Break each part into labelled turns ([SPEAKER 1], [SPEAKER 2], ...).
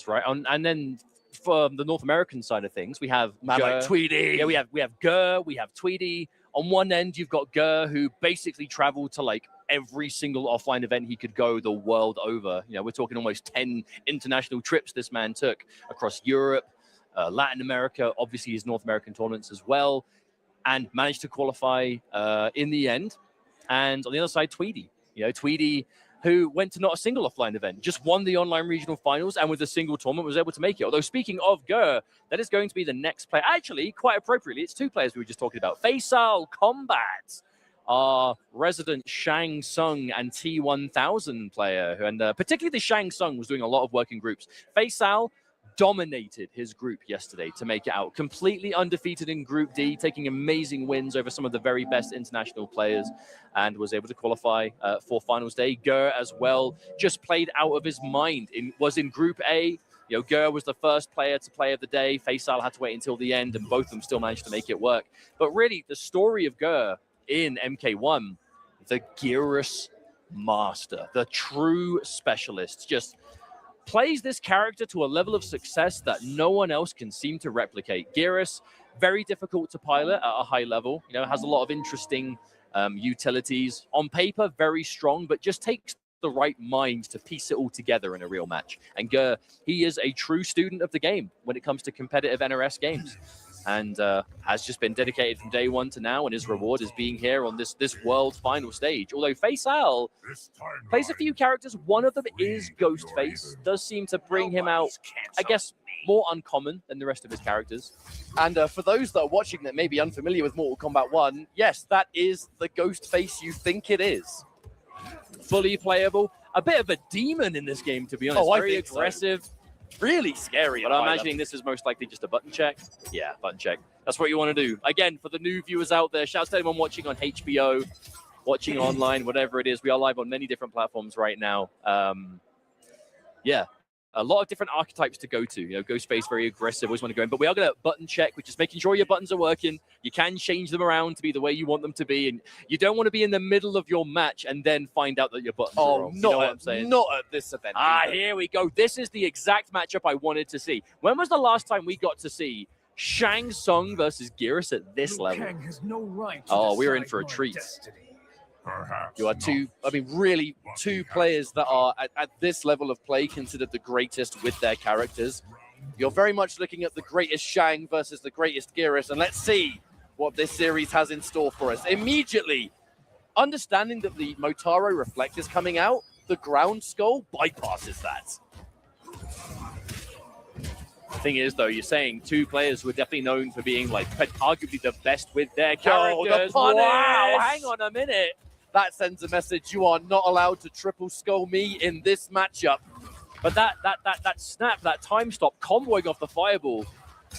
[SPEAKER 1] players, right? And then for the North American side of things, we have
[SPEAKER 2] like Tweedy.
[SPEAKER 1] Yeah, we have Gurr, we have Tweedy. On one end, you've got Gurr, who basically traveled to like every single offline event he could go the world over. You know, we're talking almost 10 international trips this man took across Europe, Latin America, obviously his North American tournaments as well, and managed to qualify in the end. And on the other side, Tweedy. You know, Tweedy, who went to not a single offline event, just won the online regional finals, and with a single tournament was able to make it. Although, speaking of Gurr, that is going to be the next player. Actually, quite appropriately, it's two players we were just talking about. FiNal, Kombat, our resident Shang Tsung and T1000 player. And particularly the Shang Tsung was doing a lot of work in groups. FiNal dominated his group yesterday to make it out. Completely undefeated in Group D, taking amazing wins over some of the very best international players, and was able to qualify for finals day. Gurr as well just played out of his mind. Was in Group A. You know, Gurr was the first player to play of the day. FiNal had to wait until the end, and both of them still managed to make it work. But really, the story of Gurr in MK1, the Gearus master, the true specialist, just plays this character to a level of success that no one else can seem to replicate. Gearus, very difficult to pilot at a high level. You know, has a lot of interesting utilities. On paper, very strong, but just takes the right mind to piece it all together in a real match. And Gurr, he is a true student of the game when it comes to competitive NRS games. And has just been dedicated from day one to now, and his reward is being here on this world final stage. Although FiNal plays a few characters, one of them is Ghostface. Does seem to bring him out, I guess, more uncommon than the rest of his characters.
[SPEAKER 2] And for those that are watching that may be unfamiliar with Mortal Kombat 1, yes, that is the Ghostface you think it is.
[SPEAKER 1] Fully playable. A bit of a demon in this game, to be honest. Very aggressive.
[SPEAKER 2] So. Really scary.
[SPEAKER 1] But I'm imagining this is most likely just a button check. Yeah, button check. That's what you want to do. Again, for the new viewers out there, shouts to anyone watching on HBO, watching online, whatever it is. We are live on many different platforms right now. Yeah, a lot of different archetypes to go to. You know, Ghostface, very aggressive, always want to go in. But we are going to button check, which is making sure your buttons are working. You can change them around to be the way you want them to be. And you don't want to be in the middle of your match and then find out that your buttons are wrong. You know what I'm saying?
[SPEAKER 2] Not at this event.
[SPEAKER 1] Here we go. This is the exact matchup I wanted to see. When was the last time we got to see Shang Tsung versus Gearus at this level?
[SPEAKER 3] No right
[SPEAKER 1] we're in for a treat.
[SPEAKER 2] You are really two players that are at this level of play considered the greatest with their characters. You're very much looking at the greatest Shang versus the greatest Gearus, and let's see what this series has in store for us. Immediately, understanding that the Motaro Reflect is coming out, the ground skull bypasses that.
[SPEAKER 1] The thing is, though, you're saying two players who are definitely known for being, like, arguably the best with their characters. Wow, hang on a minute.
[SPEAKER 2] That sends a message. You are not allowed to triple skull me in this matchup.
[SPEAKER 1] But that snap, that time stop, comboing off the fireball,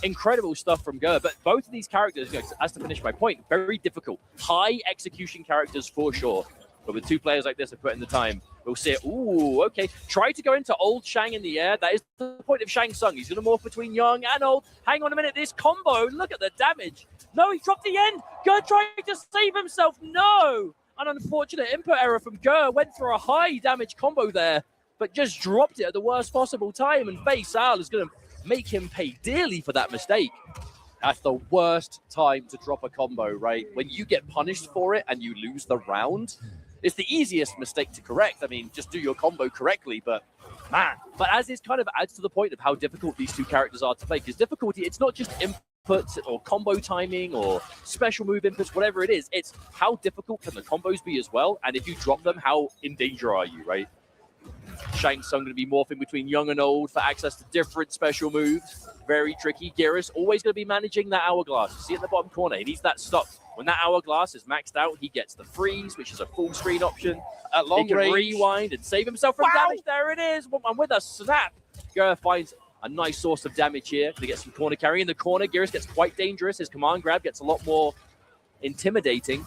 [SPEAKER 1] incredible stuff from Gurr. But both of these characters, you know, as to finish my point, very difficult. High execution characters for sure. But with two players like this who put in the time, we'll see it. Ooh, okay. Try to go into old Shang in the air. That is the point of Shang Tsung. He's going to morph between young and old. Hang on a minute. This combo, look at the damage. No, he dropped the end. Gurr tried to save himself. No. An unfortunate input error from Gurr. Went for a high damage combo there, but just dropped it at the worst possible time. And FiNal is going to make him pay dearly for that mistake.
[SPEAKER 2] That's the worst time to drop a combo, right? When you get punished for it and you lose the round, it's the easiest mistake to correct. I mean, just do your combo correctly, but man.
[SPEAKER 1] But as this kind of adds to the point of how difficult these two characters are to play, because difficulty, it's not just inputs or combo timing or special move inputs, whatever it is, it's how difficult can the combos be as well, and if you drop them, how in danger are you, right? Shang Tsung going to be morphing between young and old for access to different special moves. Very tricky. Gearus always going to be managing that hourglass. You see it in the bottom corner. He needs that stop. When that hourglass is maxed out, he gets the freeze, which is a full screen option.
[SPEAKER 2] At long
[SPEAKER 1] he can rewind and save himself from damage. There it is. And with a snap, Gurr finds a nice source of damage here to get some corner carry. In the corner, Gearus gets quite dangerous. His command grab gets a lot more intimidating.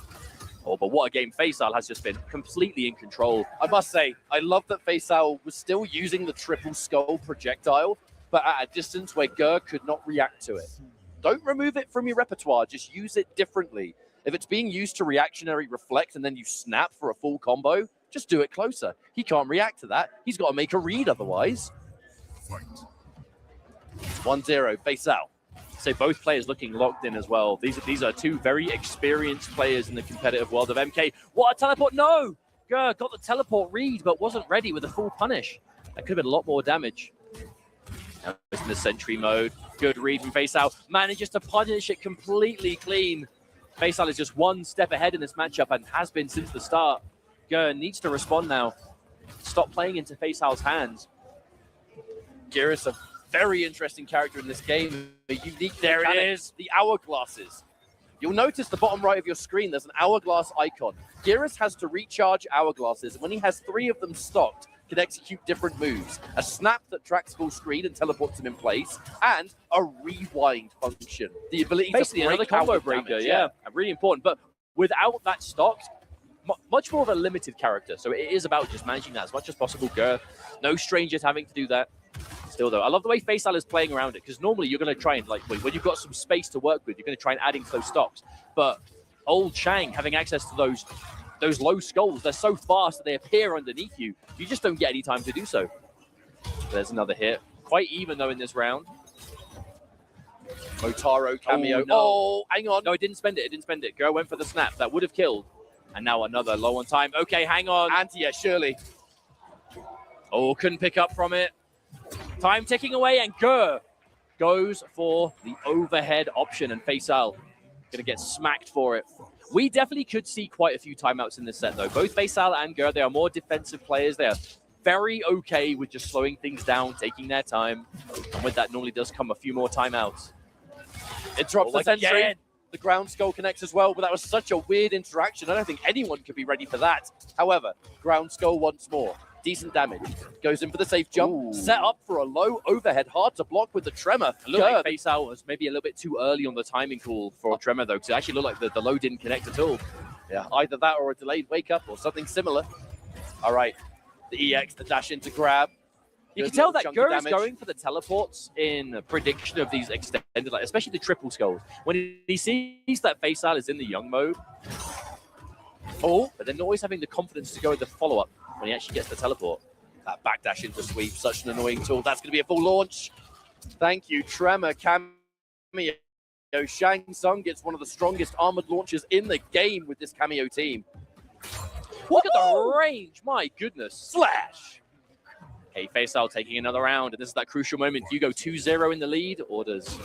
[SPEAKER 1] Oh, but what a game. FiNal has just been completely in control.
[SPEAKER 2] I must say, I love that FiNal was still using the triple skull projectile, but at a distance where Gurr could not react to it. Don't remove it from your repertoire, just use it differently. If it's being used to reactionary reflect and then you snap for a full combo, just do it closer. He can't react to that. He's got to make a read otherwise. 1-0, FiNal.
[SPEAKER 1] So both players looking locked in as well. These are two very experienced players in the competitive world of MK. What a teleport! No! Got the teleport read, but wasn't ready with a full punish. That could have been a lot more damage. Now it's in the sentry mode. Good read from FiNal. Manages to punish it completely clean. FiNal is just one step ahead in this matchup and has been since the start. Gur needs to respond now. Stop playing into FiNal's hands.
[SPEAKER 2] Geras, a very interesting character in this game. A unique
[SPEAKER 1] There it
[SPEAKER 2] mechanic.
[SPEAKER 1] is.
[SPEAKER 2] The hourglasses. You'll notice the bottom right of your screen, there's an hourglass icon. Geras has to recharge hourglasses, and when he has 3 of them stocked, can execute different moves. A snap that tracks full screen and teleports him in place, and a rewind function. The ability
[SPEAKER 1] Basically
[SPEAKER 2] to break
[SPEAKER 1] another combo
[SPEAKER 2] out
[SPEAKER 1] breaker,
[SPEAKER 2] damage.
[SPEAKER 1] yeah. Really important. But without that stocked, much more of a limited character. So it is about just managing that as much as possible. Gur, no strangers having to do that. Still, though, I love the way FiNal is playing around it, because normally you're going to try and, like, when you've got some space to work with, you're going to try and add in those stocks. But old Shang having access to those low skulls, they're so fast that they appear underneath you. You just don't get any time to do so. There's another hit. Quite even, though, in this round.
[SPEAKER 2] Motaro cameo.
[SPEAKER 1] Oh, no.
[SPEAKER 2] Oh, hang on.
[SPEAKER 1] No, it didn't spend it. It didn't spend it. Gur went for the snap. That would have killed. And now another low on time. Okay, hang on.
[SPEAKER 2] Anti-air, surely.
[SPEAKER 1] Oh, couldn't pick up from it. Time ticking away, and Gur goes for the overhead option, and FiNal going to get smacked for it. We definitely could see quite a few timeouts in this set, though. Both FiNal and Gur, they are more defensive players. They are very okay with just slowing things down, taking their time. And with that, normally does come a few more timeouts.
[SPEAKER 2] It drops the sentry.
[SPEAKER 1] Again.
[SPEAKER 2] The ground skull connects as well, but that was such a weird interaction. I don't think anyone could be ready for that. However, ground skull once more. Decent damage. Goes in for the safe jump.
[SPEAKER 1] Ooh.
[SPEAKER 2] Set up for a low overhead. Hard to block with the tremor.
[SPEAKER 1] It looked like FiNal was maybe a little bit too early on the timing call for Tremor, though, because it actually looked like the low didn't connect at all.
[SPEAKER 2] Yeah, either that or a delayed wake up or something similar. All right. The EX, the dash in to grab.
[SPEAKER 1] You
[SPEAKER 2] Good
[SPEAKER 1] can tell
[SPEAKER 2] little
[SPEAKER 1] that
[SPEAKER 2] chunk
[SPEAKER 1] Gur
[SPEAKER 2] of
[SPEAKER 1] is
[SPEAKER 2] damage.
[SPEAKER 1] going for the teleports in prediction of these extended, like, especially the triple skulls. When he sees that FiNal is in the young mode, but then always having the confidence to go with the follow-up when he actually gets the teleport.
[SPEAKER 2] That backdash into sweep, such an annoying tool. That's going to be a full launch. Thank you, Tremor cameo. Shang Tsung gets one of the strongest armored launches in the game with this cameo team.
[SPEAKER 1] Look at the range, my goodness.
[SPEAKER 2] Slash.
[SPEAKER 1] Okay, FiNal taking another round, and this is that crucial moment. Do you go 2-0 in the lead, or does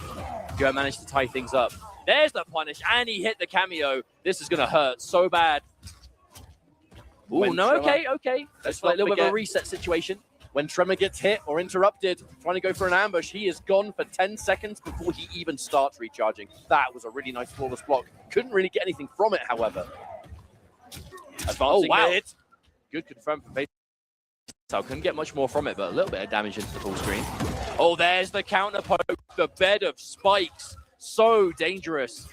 [SPEAKER 1] Gur manage to tie things up? There's the punish, and he hit the cameo. This is going to hurt so bad. Oh, no, okay. That's like a little bit of a reset situation.
[SPEAKER 2] When Tremor gets hit or interrupted, trying to go for an ambush, he is gone for 10 seconds before he even starts recharging. That was a really nice flawless block. Couldn't really get anything from it, however.
[SPEAKER 1] Advancing hit. Good confirm from FiNal. Couldn't get much more from it, but a little bit of damage into the full screen. Oh, there's the counter poke, the bed of spikes. So dangerous.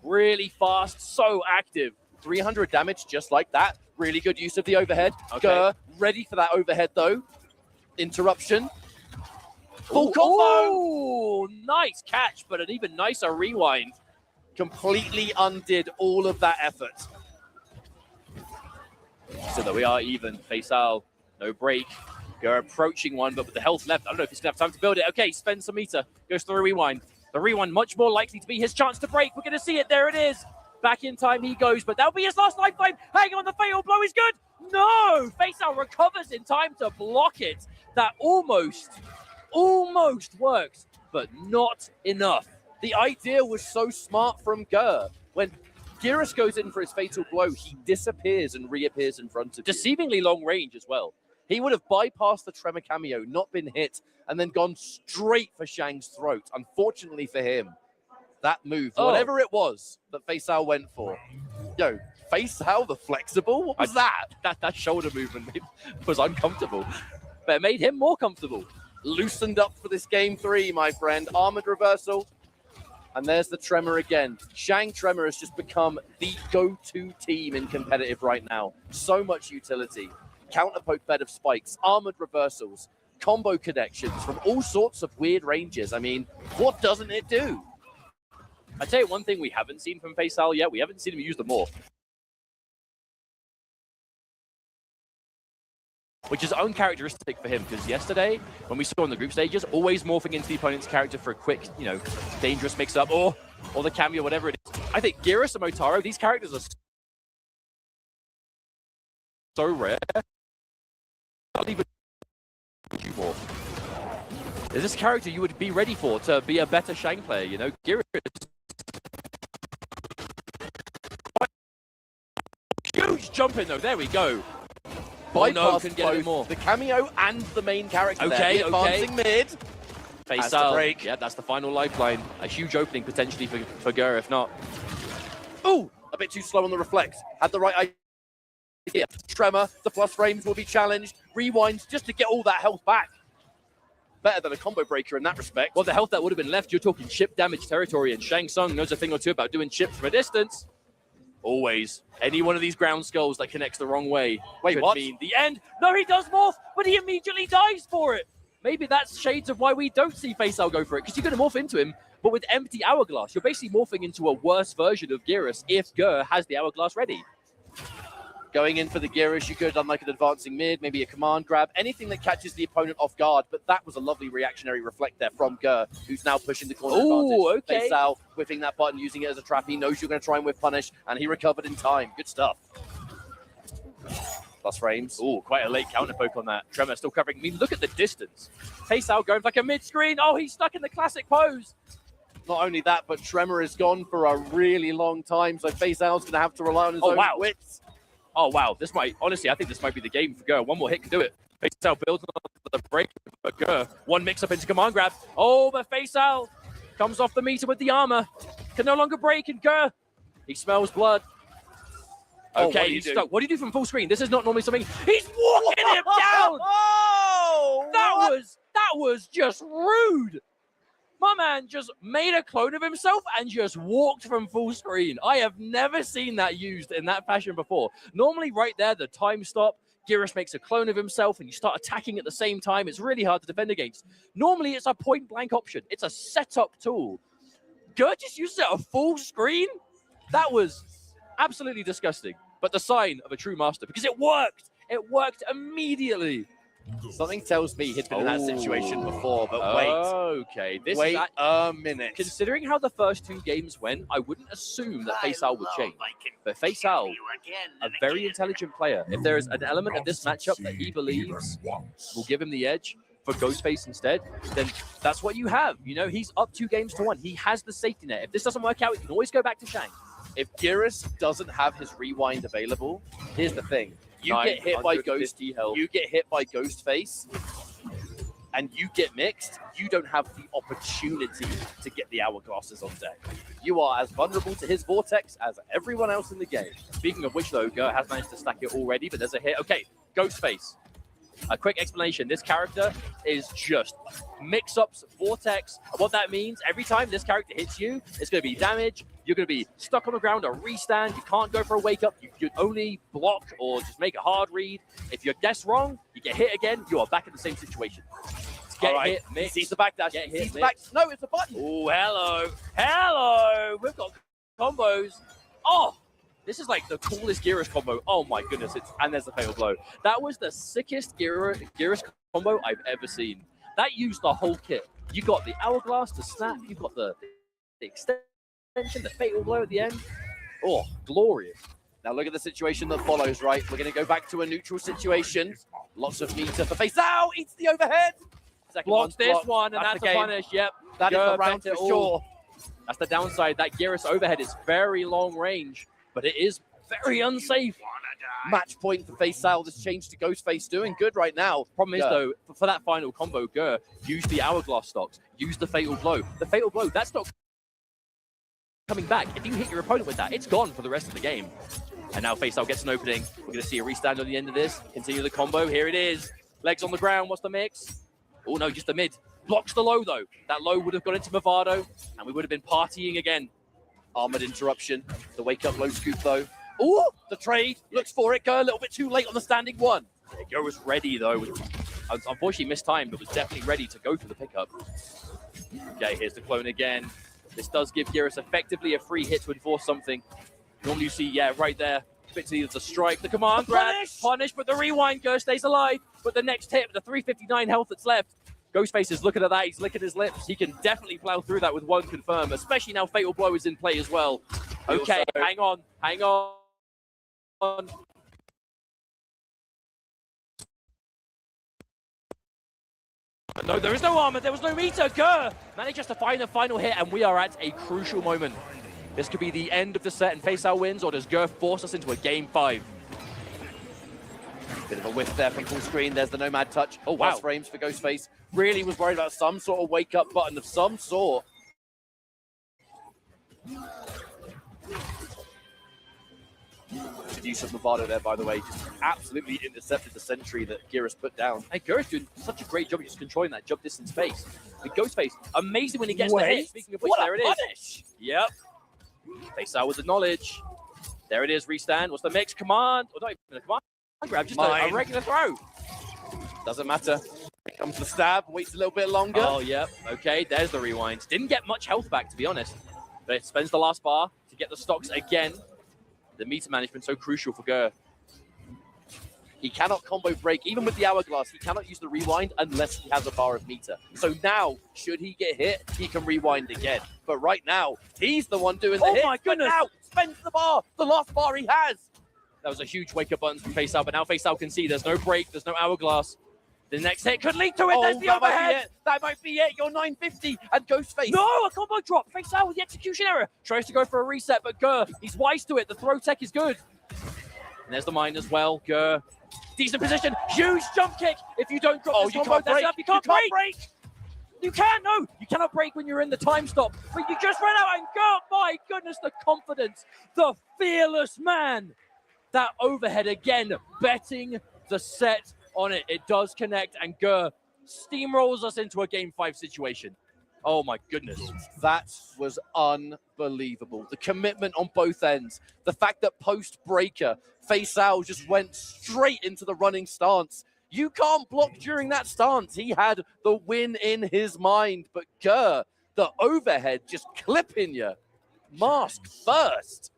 [SPEAKER 1] Really fast, so active.
[SPEAKER 2] 300 damage just like that. Really good use of the overhead.
[SPEAKER 1] Okay.
[SPEAKER 2] Gur ready for that overhead, though. Interruption. Full combo!
[SPEAKER 1] Oh, nice catch, but an even nicer rewind.
[SPEAKER 2] Completely undid all of that effort.
[SPEAKER 1] So that we are even. FiNal, no break. Gur approaching one, but with the health left, I don't know if he's going to have time to build it. Okay, spend some meter. Goes for the rewind. The rewind much more likely to be his chance to break. We're going to see it. There it is. Back in time he goes, but that'll be his last lifeline. Hang on, the fatal blow is good. No! FiNal recovers in time to block it. That almost works, but not enough.
[SPEAKER 2] The idea was so smart from Gur. When Geras goes in for his fatal blow, he disappears and reappears in front of you.
[SPEAKER 1] Deceivingly long range as well.
[SPEAKER 2] He would have bypassed the Tremor cameo, not been hit, and then gone straight for Shang's throat. Unfortunately for him, that move, whatever it was that FiNal went for. Yo, FiNal the flexible? What was that?
[SPEAKER 1] That shoulder movement was uncomfortable, but it made him more comfortable.
[SPEAKER 2] Loosened up for this game 3, my friend. Armored reversal. And there's the Tremor again. Shang Tremor has just become the go-to team in competitive right now. So much utility. Counterpoke bed of spikes, armored reversals, combo connections from all sorts of weird ranges. I mean, what doesn't it do?
[SPEAKER 1] I'd tell you one thing we haven't seen from FiNal yet. We haven't seen him use the morph. which is uncharacteristic for him, because yesterday, when we saw in the group stages, always morphing into the opponent's character for a quick, you know, dangerous mix-up, or the cameo, whatever it is. I think Geras and Motaro, these characters are so rare. Not even more. Is this character you would be ready for to be a better Shang player, you know? Geras. Huge jump in though, there we go.
[SPEAKER 2] Bypass
[SPEAKER 1] can get it more.
[SPEAKER 2] The cameo and the main character
[SPEAKER 1] Okay,
[SPEAKER 2] there. Advancing mid.
[SPEAKER 1] Face
[SPEAKER 2] to
[SPEAKER 1] out.
[SPEAKER 2] break.
[SPEAKER 1] Yeah, that's the final lifeline. A huge opening potentially for Gur, if not.
[SPEAKER 2] Ooh, a bit too slow on the reflex. Had the right idea. Tremor, the plus frames will be challenged. Rewind just to get all that health back. Better than a combo breaker in that respect.
[SPEAKER 1] Well, the health that would have been left, you're talking chip damage territory, and Shang Tsung knows a thing or two about doing chips from a distance. Always. Any one of these ground skulls that connects the wrong way could mean the end. No, he does morph, but he immediately dies for it. Maybe that's shades of why we don't see FaceAl go for it, because you're going to morph into him, but with empty Hourglass. You're basically morphing into a worse version of Geras if Gur has the Hourglass ready.
[SPEAKER 2] Going in for the Geras, you could have done like an advancing mid, maybe a command grab, anything that catches the opponent off guard, but that was a lovely reactionary reflect there from Gur, who's now pushing the corner advantage.
[SPEAKER 1] Okay.
[SPEAKER 2] FaceAl whipping that button, using it as a trap. He knows you're going to try and whip punish, and he recovered in time. Good stuff. Plus frames.
[SPEAKER 1] Ooh, quite a late counter poke on that. Tremor still covering. I mean, look at the distance. FaceAl going for like a mid-screen. Oh, he's stuck in the classic pose.
[SPEAKER 2] Not only that, but Tremor is gone for a really long time, so FaceAl's going to have to rely on his own wits.
[SPEAKER 1] Oh, wow. This might, honestly, I think this might be the game for Gur. One more hit can do it. FaceAl builds on the break for Gur. One mix-up into command grab. Oh, but FaceAl comes off the meter with the armor. Can no longer break, and Gur, he smells blood. Okay, he's stuck. What do you do from full screen? This is not normally something. He's walking him down!
[SPEAKER 2] Oh!
[SPEAKER 1] That was just rude. My man just made a clone of himself and just walked from full screen. I have never seen that used in that fashion before. Normally right there, the time stop, Geras makes a clone of himself and you start attacking at the same time. It's really hard to defend against. Normally it's a point blank option. It's a setup tool. Gur just used it at a full screen? That was absolutely disgusting. But the sign of a true master, because it worked. It worked immediately.
[SPEAKER 2] Something tells me he's been in that situation before, but wait.
[SPEAKER 1] Okay,
[SPEAKER 2] wait a minute.
[SPEAKER 1] Considering how the first two games went, I wouldn't assume that FaceAl would change. But FaceAl, a very intelligent player, if there is an element of this matchup that he believes will give him the edge for Ghostface instead, then that's what you have. You know, he's up 2-1. He has the safety net. If this doesn't work out, he can always go back to Shang.
[SPEAKER 2] If Geras doesn't have his rewind available, here's the thing. You get hit by Ghostface, and you get mixed, you don't have the opportunity to get the Hourglasses on deck. You are as vulnerable to his Vortex as everyone else in the game.
[SPEAKER 1] Speaking of which, though, Gur has managed to stack it already, but there's a hit. Okay, Ghostface. A quick explanation. This character is just mix-ups, Vortex. What that means, every time this character hits you, it's going to be damage. You're going to be stuck on the ground, a restand. You can't go for a wake-up. You can only block or just make a hard read. If you're guessed wrong, you get hit again, you are back in the same situation. Get hit, mix.
[SPEAKER 2] Sees the backdash.
[SPEAKER 1] Get hit,
[SPEAKER 2] sees the back. No, it's a button.
[SPEAKER 1] Oh, hello. Hello. We've got combos. Oh, this is like the coolest Geras combo. Oh my goodness. And there's the fatal blow. That was the sickest Geras combo I've ever seen. That used the whole kit. You got the Hourglass, the snap. You got the extension, the fatal blow at the end. Oh, glorious.
[SPEAKER 2] Now look at the situation that follows, right? We're going to go back to a neutral situation. Lots of meter for FaceAl. Eats the overhead.
[SPEAKER 1] Blocks this one, and that's a punish. Yep.
[SPEAKER 2] That is the round for sure.
[SPEAKER 1] That's the downside. That Geras overhead is very long range, but it is very unsafe.
[SPEAKER 2] Match point for FaceAl. This change to Ghostface doing good right now.
[SPEAKER 1] Problem is, though, for that final combo, Gur used the Hourglass stocks, used the fatal blow. The fatal blow, that's not coming back. If you hit your opponent with that, it's gone for the rest of the game. And now FaceAl gets an opening. We're going to see a restand on the end of this. Continue the combo. Here it is. Legs on the ground. What's the mix? Oh, no, just the mid. Blocks the low, though. That low would have gone into Movado, and we would have been partying again.
[SPEAKER 2] Armored interruption. The wake-up low scoop, though. Oh, the trade. Looks for it. Go a little bit too late on the standing one.
[SPEAKER 1] Gur was ready, though. Unfortunately, missed time, but was definitely ready to go for the pickup. Okay, here's the clone again. This does give Geras effectively a free hit to enforce something. Normally you see, yeah, right there.
[SPEAKER 2] Bits needed to strike. The command grab. Punish, but the rewind. Gur stays alive. But the next hit, the 359 health that's left. Ghostface is looking at that. He's licking his lips. He can definitely plow through that with one confirm, especially now Fatal Blow is in play as well. Okay, hang on. Hang on. No, there is no armor. There was no meter. Gur manages to find a final hit, and we are at a crucial moment. This could be the end of the set, and FaceOut wins, or does Gur force us into a game 5? Bit of a whiff there from full screen. There's the Nomad touch. Oh, wow. Frames for Ghostface. Really was worried about some sort of wake-up button of some sort. Good use of Movado there, by the way. Just absolutely intercepted the sentry that Geras put down. Hey, Geras doing such a great job of just controlling that jump distance space. The Ghostface, amazing when he gets the hit. Speaking of which, there it is. Punish. Yep. FaceOut with the knowledge. There it is, restand. What's the mix? Command. Or not even a command grab, just a regular throw. Doesn't matter. Comes the stab, waits a little bit longer. Oh, yep. Okay, there's the rewind. Didn't get much health back, to be honest. But it spends the last bar to get the stocks again. The meter management so crucial for Gur. He cannot combo break. Even with the hourglass, he cannot use the rewind unless he has a bar of meter. So now, should he get hit, he can rewind again. But right now, he's the one doing the hit. Oh my goodness! But now, spends the bar, the last bar he has. That was a huge wake-up button from FaceOut, but now FaceOut can see there's no break, there's no hourglass. The next hit could lead to it. There's the overhead. That might be it. You're 950 and Ghostface. No, a combo drop. FaceOut with the execution error. Tries to go for a reset, but Gur, he's wise to it. The throw tech is good. And there's the mine as well. Gur, decent position. Huge jump kick. If you don't drop this combo, that's enough. You can't break. You can't. No, you cannot break when you're in the time stop. But you just ran out and Gur, my goodness, the confidence. The fearless man. That overhead again, betting the set on it. It does connect, and Gur steamrolls us into a game 5 situation. Oh my goodness. That was unbelievable. The commitment on both ends. The fact that post-breaker, FaceOut just went straight into the running stance. You can't block during that stance. He had the win in his mind, but Gur, the overhead just clipping you. Mask first.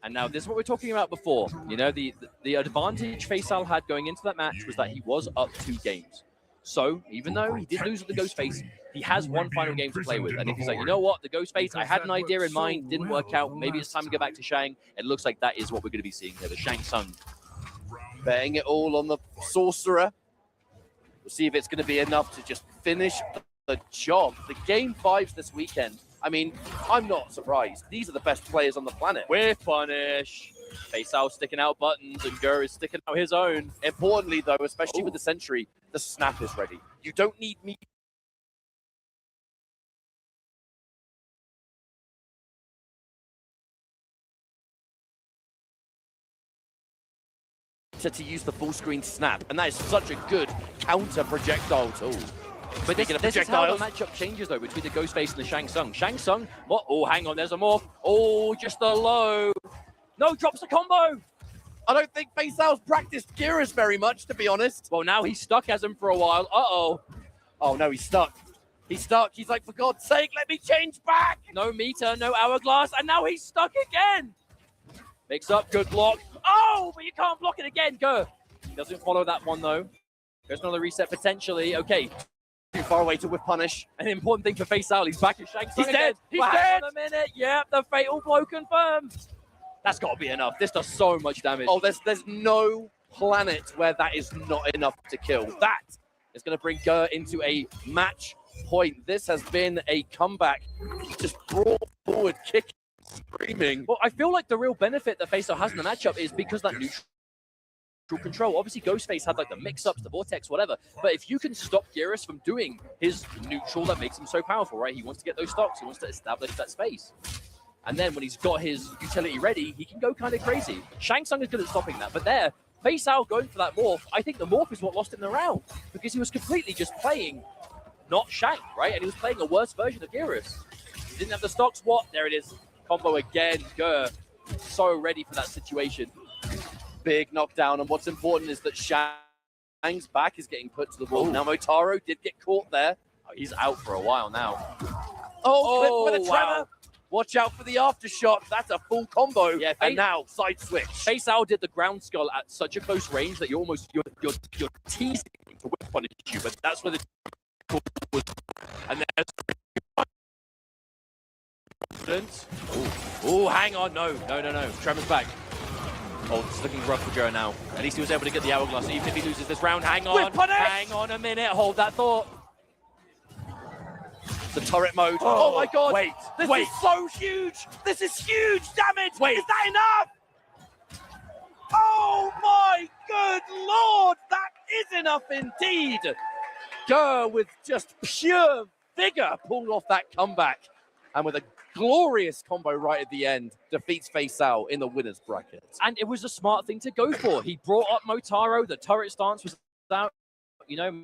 [SPEAKER 2] And now this is what we're talking about before. You know, the advantage FaceOut had going into that match was that he was up 2 games. So even though he did lose with the Ghostface, he has one final game to play with. And if he's like, you know what, the Ghostface, I had an idea in mind, didn't work out. Maybe it's time to go back to Shang. It looks like that is what we're going to be seeing here, the Shang Tsung. Betting it all on the Sorcerer. We'll see if it's going to be enough to just finish the job. The game 5s this weekend. I mean, I'm not surprised. These are the best players on the planet. With punish. FaceOut sticking out buttons, and Gur is sticking out his own. Importantly, though, especially with the Sentry, the snap is ready. You don't need me to use the full screen snap, and that is such a good counter projectile tool. But this is how the matchup changes, though, between the Ghostface and the Shang Tsung. Shang Tsung, what? Oh, hang on, there's a morph. Oh, just a low. No, drops the combo. I don't think FaceOut's practiced Geras very much, to be honest. Well, now he's stuck as him for a while. Uh-oh. Oh, no, he's stuck. He's stuck. He's like, for God's sake, let me change back. No meter, no hourglass, and now he's stuck again. Mix up, good block. Oh, but you can't block it again. Go. Doesn't follow that one, though. There's another reset potentially. Okay. Too far away to whip punish. An important thing for FaceOut. He's back at Shang Tsung. He's dead. He's dead. On a minute. Yep, the fatal blow confirmed. That's got to be enough. This does so much damage. Oh, there's no planet where that is not enough to kill. That is going to bring Gur into a match point. This has been a comeback. Just brought forward, kicking, screaming. Well, I feel like the real benefit that FaceOut has in the matchup is because that neutral control. Obviously, Ghostface had like the mix-ups, the vortex, whatever. But if you can stop Geras from doing his neutral, that makes him so powerful, right? He wants to get those stocks. He wants to establish that space. And then when he's got his utility ready, he can go kind of crazy. Shang Tsung is good at stopping that. But there, FaceOut going for that morph, I think the morph is what lost him the round. Because he was completely just playing not Shang, right? And he was playing a worse version of Geras. He didn't have the stocks. What? There it is. Combo again. Gur, so ready for that situation. Big knockdown, and what's important is that Shang's back is getting put to the wall. Now Motaro did get caught there. Oh, he's out for a while now. Oh, clip with a tremor. Watch out for the aftershock. That's a full combo.
[SPEAKER 1] Yeah,
[SPEAKER 2] and now side switch.
[SPEAKER 1] FaceAl did the ground skull at such a close range that you're teasing to whip punish you, but that's where the was. And there's oh, hang on, no. Trevor's back. Oh, it's looking rough for Joe now. At least he was able to get the hourglass. Even if he loses this round, hang on a minute. Hold that thought. The turret mode. Oh my God!
[SPEAKER 2] Wait,
[SPEAKER 1] this is so huge. This is huge damage. Wait, is that enough? Oh my good Lord! That is enough indeed.
[SPEAKER 2] Gurr with just pure vigor pulled off that comeback, and with a glorious combo right at the end, defeats FaceAl in the winner's bracket.
[SPEAKER 1] And it was a smart thing to go for. He brought up Motaro. The turret stance was out. You know,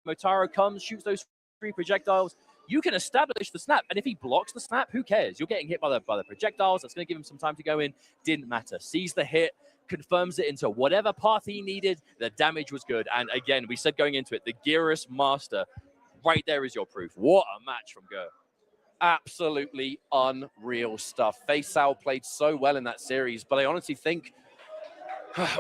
[SPEAKER 1] Motaro comes, shoots those 3 projectiles. You can establish the snap, and if he blocks the snap, who cares? You're getting hit by the projectiles. That's going to give him some time to go in. Didn't matter. Sees the hit, confirms it into whatever path he needed. The damage was good. And again, we said going into it, the Gearus Master, right there is your proof. What a match from Gurr.
[SPEAKER 2] Absolutely unreal stuff. FaceAl played so well in that series, but I honestly think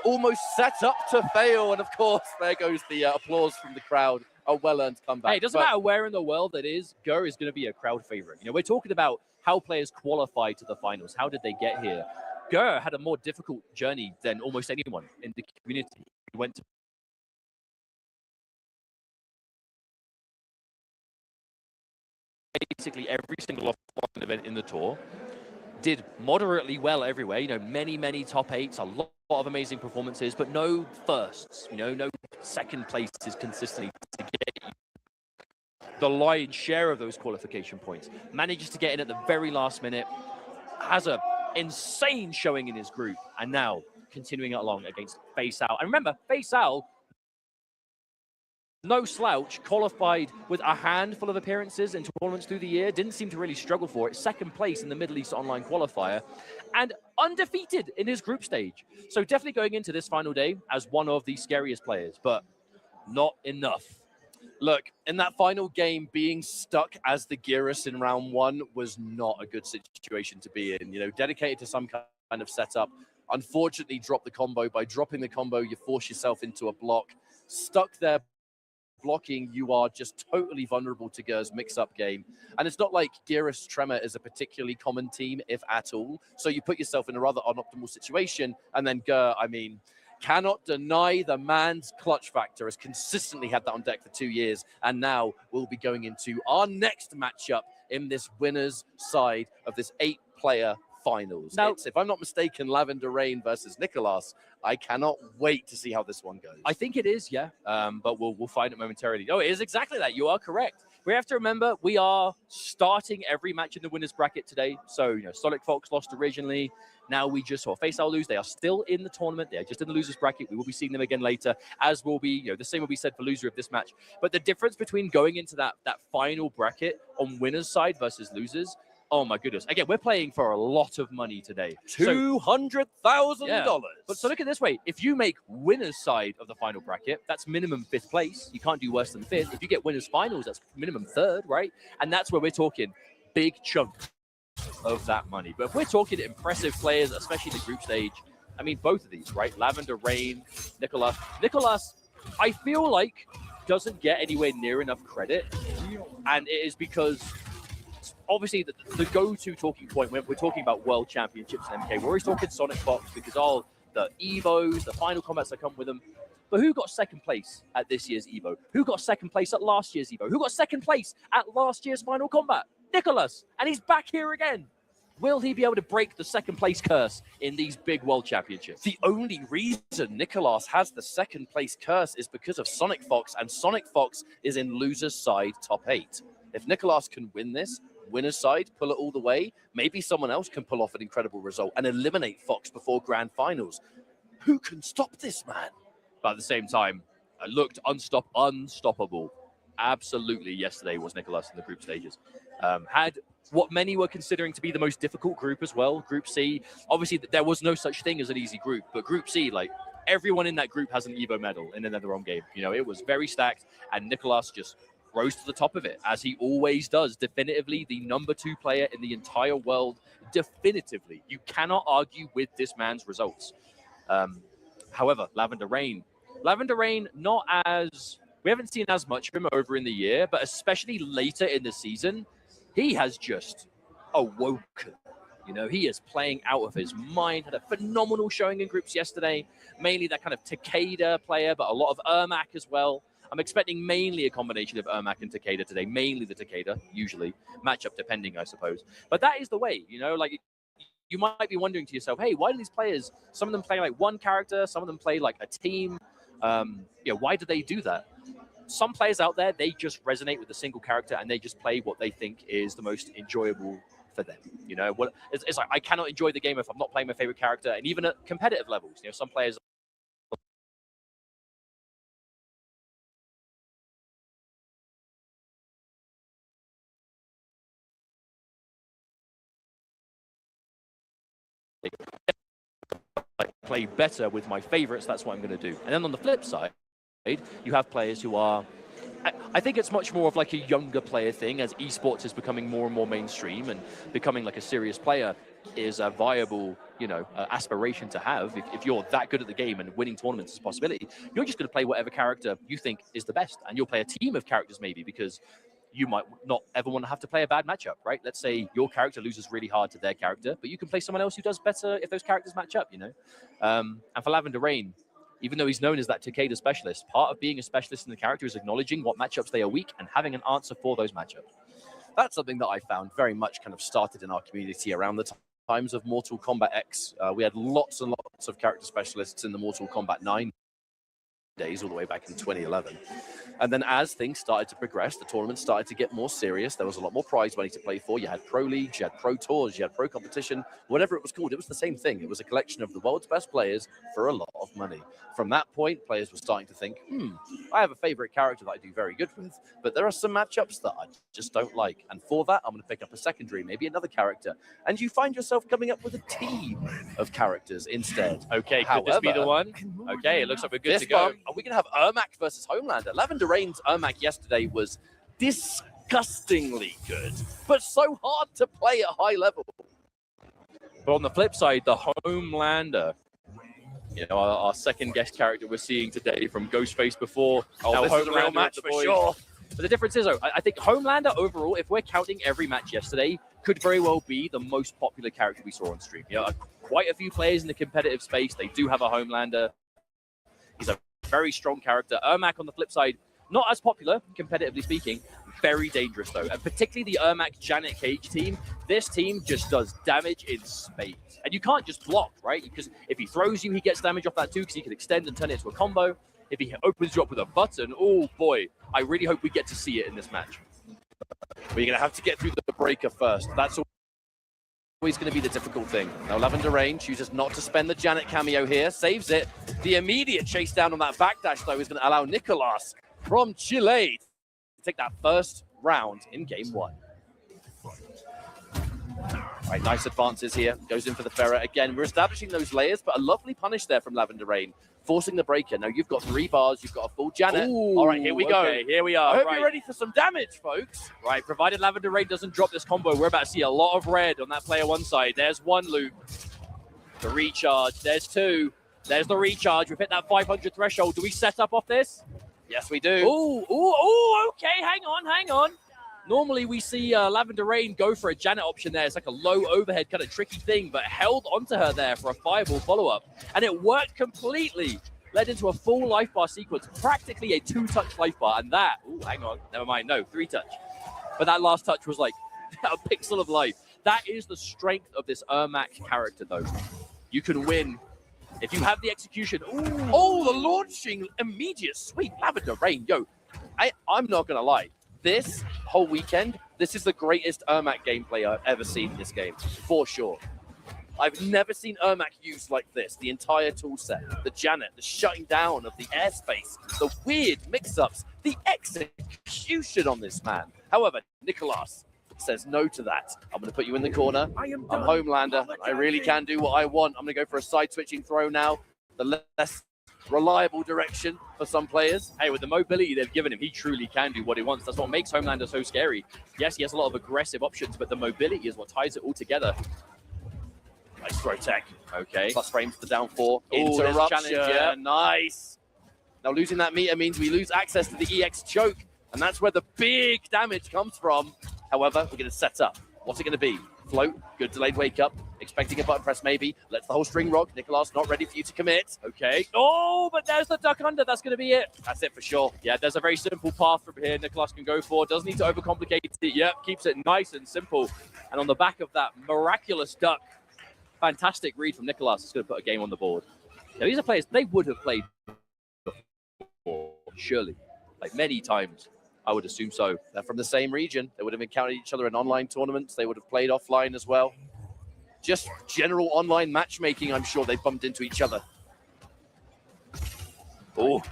[SPEAKER 2] almost set up to fail. And of course, there goes the applause from the crowd. A well-earned comeback.
[SPEAKER 1] Hey, it doesn't matter where in the world it is, Gurr is going to be a crowd favorite. You know, we're talking about how players qualified to the finals. How did they get here? Gurr had a more difficult journey than almost anyone in the community. He went to basically every single offline event in the tour, did moderately well everywhere. You know, many top 8s, a lot of amazing performances, but no firsts, you know, no second places consistently to get the lion's share of those qualification points. Manages to get in at the very last minute, has a insane showing in his group, and now continuing it along against FaceAl. And remember, FaceAl, no slouch, qualified with a handful of appearances in tournaments through the year, didn't seem to really struggle for it. Second place in the Middle East Online qualifier, and undefeated in his group stage. So definitely going into this final day as one of the scariest players, but not enough.
[SPEAKER 2] Look, in that final game, being stuck as the Gearus in round 1 was not a good situation to be in. You know, dedicated to some kind of setup. Unfortunately, dropped the combo. By dropping the combo, you force yourself into a block. Stuck there blocking, you are just totally vulnerable to Gurr's mix-up game. And it's not like Gearus Tremor is a particularly common team, if at all. So you put yourself in a rather unoptimal situation. And then Gurr, I mean, cannot deny the man's clutch factor, has consistently had that on deck for 2 years. And now we'll be going into our next matchup in this winner's side of this 8-player finals. Now, it's, if I'm not mistaken, Lavender Rain versus Nicolas. I cannot wait to see how this one goes.
[SPEAKER 1] I think it is, yeah, but we'll find it momentarily. Oh, it is exactly that. You are correct. We have to remember we are starting every match in the winner's bracket today. So, you know, Sonic Fox lost originally. Now we just saw FaceAl lose. They are still in the tournament. They are just in the loser's bracket. We will be seeing them again later, as will be, you know, the same will be said for loser of this match. But the difference between going into that final bracket on winner's side versus losers, oh my goodness. Again, we're playing for a lot of money today.
[SPEAKER 2] $200,000.
[SPEAKER 1] Yeah. But so look at it this way. If you make winner's side of the final bracket, that's minimum 5th place. You can't do worse than 5th. If you get winner's finals, that's minimum 3rd, right? And that's where we're talking big chunks of that money. But if we're talking impressive players, especially in the group stage, I mean, both of these, right? Lavender Rain, Nicolas. Nicolas, I feel like, doesn't get anywhere near enough credit. And it is because obviously the go-to talking point when we're talking about world championships in MK, we're always talking Sonic Fox because all the Evos, the final combats that come with them. But who got second place at this year's Evo? Who got second place at last year's Evo? Who got second place at last year's final combat? Nicolas. And he's back here again. Will he be able to break the second place curse in these big world championships?
[SPEAKER 2] The only reason Nicolas has the second place curse is because of Sonic Fox, and Sonic Fox is in loser's side top 8. If Nicolas can win this, winner's side, pull it all the way, maybe someone else can pull off an incredible result and eliminate Fox before grand finals. Who can stop this man?
[SPEAKER 1] But at the same time, it looked unstoppable. Absolutely, yesterday was Nicolas in the group stages. Had what many were considering to be the most difficult group as well, Group C. Obviously, there was no such thing as an easy group, but Group C, like, everyone in that group has an Evo medal in another own game. You know, it was very stacked, and Nicolas just rose to the top of it, as he always does. Definitively the #2 player in the entire world. Definitively. You cannot argue with this man's results. However, Lavender Rain, not as... We haven't seen as much of him over in the year, but especially later in the season, he has just awoken. You know, he is playing out of his mind. Had a phenomenal showing in groups yesterday. Mainly that kind of Takeda player, but a lot of Ermac as well. I'm expecting mainly a combination of Ermac and Takeda today. Mainly the Takeda, usually. Matchup depending, I suppose. But that is the way, you know, like... You might be wondering to yourself, hey, why do these players, some of them play like one character, some of them play like a team? Why do they do that? Some players out there, they just resonate with a single character and they just play what they think is the most enjoyable for them. You know, it's like I cannot enjoy the game if I'm not playing my favorite character, and even at competitive levels. You know, some players play better with my favorites. That's what I'm going to do. And then on the flip side, you have players who are... I think it's much more of like a younger player thing, as esports is becoming more and more mainstream, and becoming like a serious player is a viable, you know, aspiration to have. If you're that good at the game and winning tournaments is a possibility, you're just going to play whatever character you think is the best, and you'll play a team of characters maybe, because you might not ever want to have to play a bad matchup, right? Let's say your character loses really hard to their character, but you can play someone else who does better if those characters match up, you know? And for Lavender Rain, even though he's known as that Takeda specialist, part of being a specialist in the character is acknowledging what matchups they are weak and having an answer for those matchups.
[SPEAKER 2] That's something that I found very much kind of started in our community around the times of Mortal Kombat X. We had lots and lots of character specialists in the Mortal Kombat 9 days, all the way back in 2011. And then as things started to progress, the tournament started to get more serious. There was a lot more prize money to play for. You had pro leagues, you had pro tours, you had pro competition, whatever it was called. It was the same thing. It was a collection of the world's best players for a lot of money. From that point, players were starting to think, I have a favorite character that I do very good with, but there are some matchups that I just don't like. And for that, I'm going to pick up a secondary, maybe another character. And you find yourself coming up with a team of characters instead.
[SPEAKER 1] Okay, could this be the one? Okay, it looks like we're good to go.
[SPEAKER 2] Are we going to have Ermac versus Homelander? Lavender Rain's Ermac yesterday was disgustingly good, but so hard to play at high level.
[SPEAKER 1] But on the flip side, the Homelander, you know, our second guest character we're seeing today from Ghostface before.
[SPEAKER 2] Oh, this is a real match for sure.
[SPEAKER 1] But the difference is, though, I think Homelander overall, if we're counting every match yesterday, could very well be the most popular character we saw on stream. You know, quite a few players in the competitive space, they do have a Homelander. He's a very strong character. Ermac, on the flip side, not as popular, competitively speaking, very dangerous, though. And particularly the Ermac Janet Cage team. This team just does damage in spades. And you can't just block, right? Because if he throws you, he gets damage off that too, because he can extend and turn it into a combo. If he opens you up with a button, oh boy, I really hope we get to see it in this match.
[SPEAKER 2] We're going to have to get through the breaker first. That's always going to be the difficult thing. Now, Lavender Rain chooses not to spend the Janet cameo here, saves it. The immediate chase down on that backdash, though, is going to allow Nicolas from Chile to take that first round in game 1. Right, nice advances here. Goes in for the Ferret again. We're establishing those layers, but a lovely punish there from Lavender Rain, forcing the breaker. Now, you've got 3 bars. You've got a full Janet.
[SPEAKER 1] Ooh,
[SPEAKER 2] all right, here we go.
[SPEAKER 1] Okay, here we are.
[SPEAKER 2] I hope you're ready for some damage, folks.
[SPEAKER 1] Right, provided Lavender Rain doesn't drop this combo, we're about to see a lot of red on that player one side. There's one loop. The recharge. There's 2. There's the recharge. We've hit that 500 threshold. Do we set up off this?
[SPEAKER 2] Yes, we do.
[SPEAKER 1] Ooh, okay. Hang on. Normally, we see Lavender Rain go for a Janet option there. It's like a low overhead kind of tricky thing, but held onto her there for a fireball follow-up. And it worked completely. Led into a full life bar sequence, practically a 2-touch life bar. And that, hang on, never mind, no, 3-touch. But that last touch was like a pixel of life. That is the strength of this Ermac character, though. You can win if you have the execution. Ooh.
[SPEAKER 2] Oh, the launching immediate sweep. Lavender Rain, yo, I'm not going to lie. This whole weekend, this is the greatest Ermac gameplay I've ever seen in this game, for sure. I've never seen Ermac used like this. The entire tool set, the Janet, the shutting down of the airspace, the weird mix-ups, the execution on this man. However, Nicolas says no to that. I'm going to put you in the corner. I'm Homelander. I really can do what I want. I'm going to go for a side-switching throw now. The less reliable direction for some players.
[SPEAKER 1] Hey, with the mobility they've given him, he truly can do what he wants. That's what makes Homelander so scary. Yes, he has a lot of aggressive options, but the mobility is what ties it all together. Nice throw tech. Okay.
[SPEAKER 2] Plus frames for down 4.
[SPEAKER 1] Interruption.
[SPEAKER 2] Yeah, nice. Now losing that meter means we lose access to the EX choke, and that's where the big damage comes from. However, we're going to set up. What's it going to be? Float, good delayed wake up, expecting a button press maybe. Lets the whole string rock. Nicholas not ready for you to commit.
[SPEAKER 1] Okay. Oh, but there's the duck under. That's going to be it.
[SPEAKER 2] That's it for sure.
[SPEAKER 1] Yeah, there's a very simple path from here Nicholas can go for. Doesn't need to overcomplicate it. Yep, keeps it nice and simple. And on the back of that miraculous duck, fantastic read from Nicholas. It's going to put a game on the board. Now, these are players they would have played before, surely, like many times. I would assume so.
[SPEAKER 2] They're from the same region. They would have encountered each other in online tournaments. They would have played offline as well. Just general online matchmaking, I'm sure they bumped into each other.
[SPEAKER 1] Oh,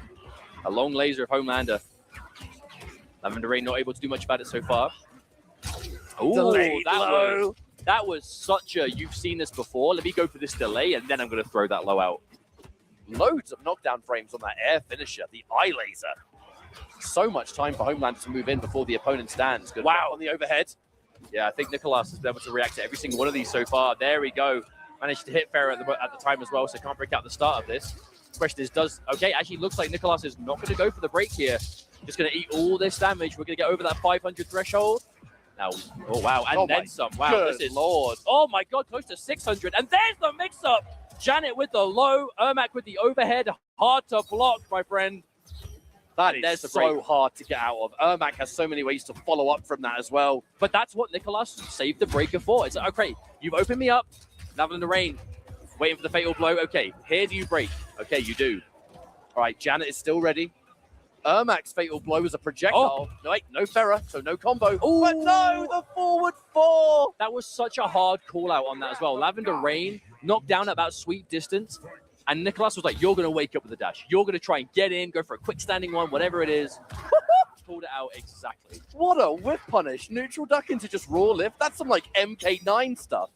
[SPEAKER 1] a long laser of Homelander. Lavender Rain not able to do much about it so far. Oh, that was such a, you've seen this before. Let me go for this delay, and then I'm going to throw that low out.
[SPEAKER 2] Loads of knockdown frames on that air finisher, the eye laser. So much time for Homelander to move in before the opponent stands. Good
[SPEAKER 1] wow,
[SPEAKER 2] on the overhead.
[SPEAKER 1] Yeah, I think Nicholas has been able to react to every single one of these so far. There we go. Managed to hit Farah at the time as well, so can't break out the start of this. The question is, okay, actually looks like Nicholas is not going to go for the break here. Just going to eat all this damage. We're going to get over that 500 threshold. Now, oh, wow, and then some. Wow, this is,
[SPEAKER 2] Lord.
[SPEAKER 1] Oh, my God, close to 600. And there's the mix-up. Janet with the low, Ermac with the overhead. Hard to block, my friend.
[SPEAKER 2] That is so hard to get out of. Ermac has so many ways to follow up from that as well.
[SPEAKER 1] But that's what Nicholas saved the breaker for. It's like, okay, you've opened me up. Lavender Rain, waiting for the fatal blow. Okay, here do you break? Okay, you do.
[SPEAKER 2] All right, Janet is still ready. Ermac's fatal blow was a projectile.
[SPEAKER 1] Oh.
[SPEAKER 2] No, wait, no Farah, so no combo.
[SPEAKER 1] Ooh.
[SPEAKER 2] But no, the forward 4.
[SPEAKER 1] That was such a hard call out on that as well. Lavender Rain knocked down at about sweep distance. And Nicholas was like, you're going to wake up with a dash. You're going to try and get in, go for a quick standing one, whatever it is. Pulled it out exactly.
[SPEAKER 2] What a whip punish. Neutral duck into just raw lift. That's some like MK9 stuff.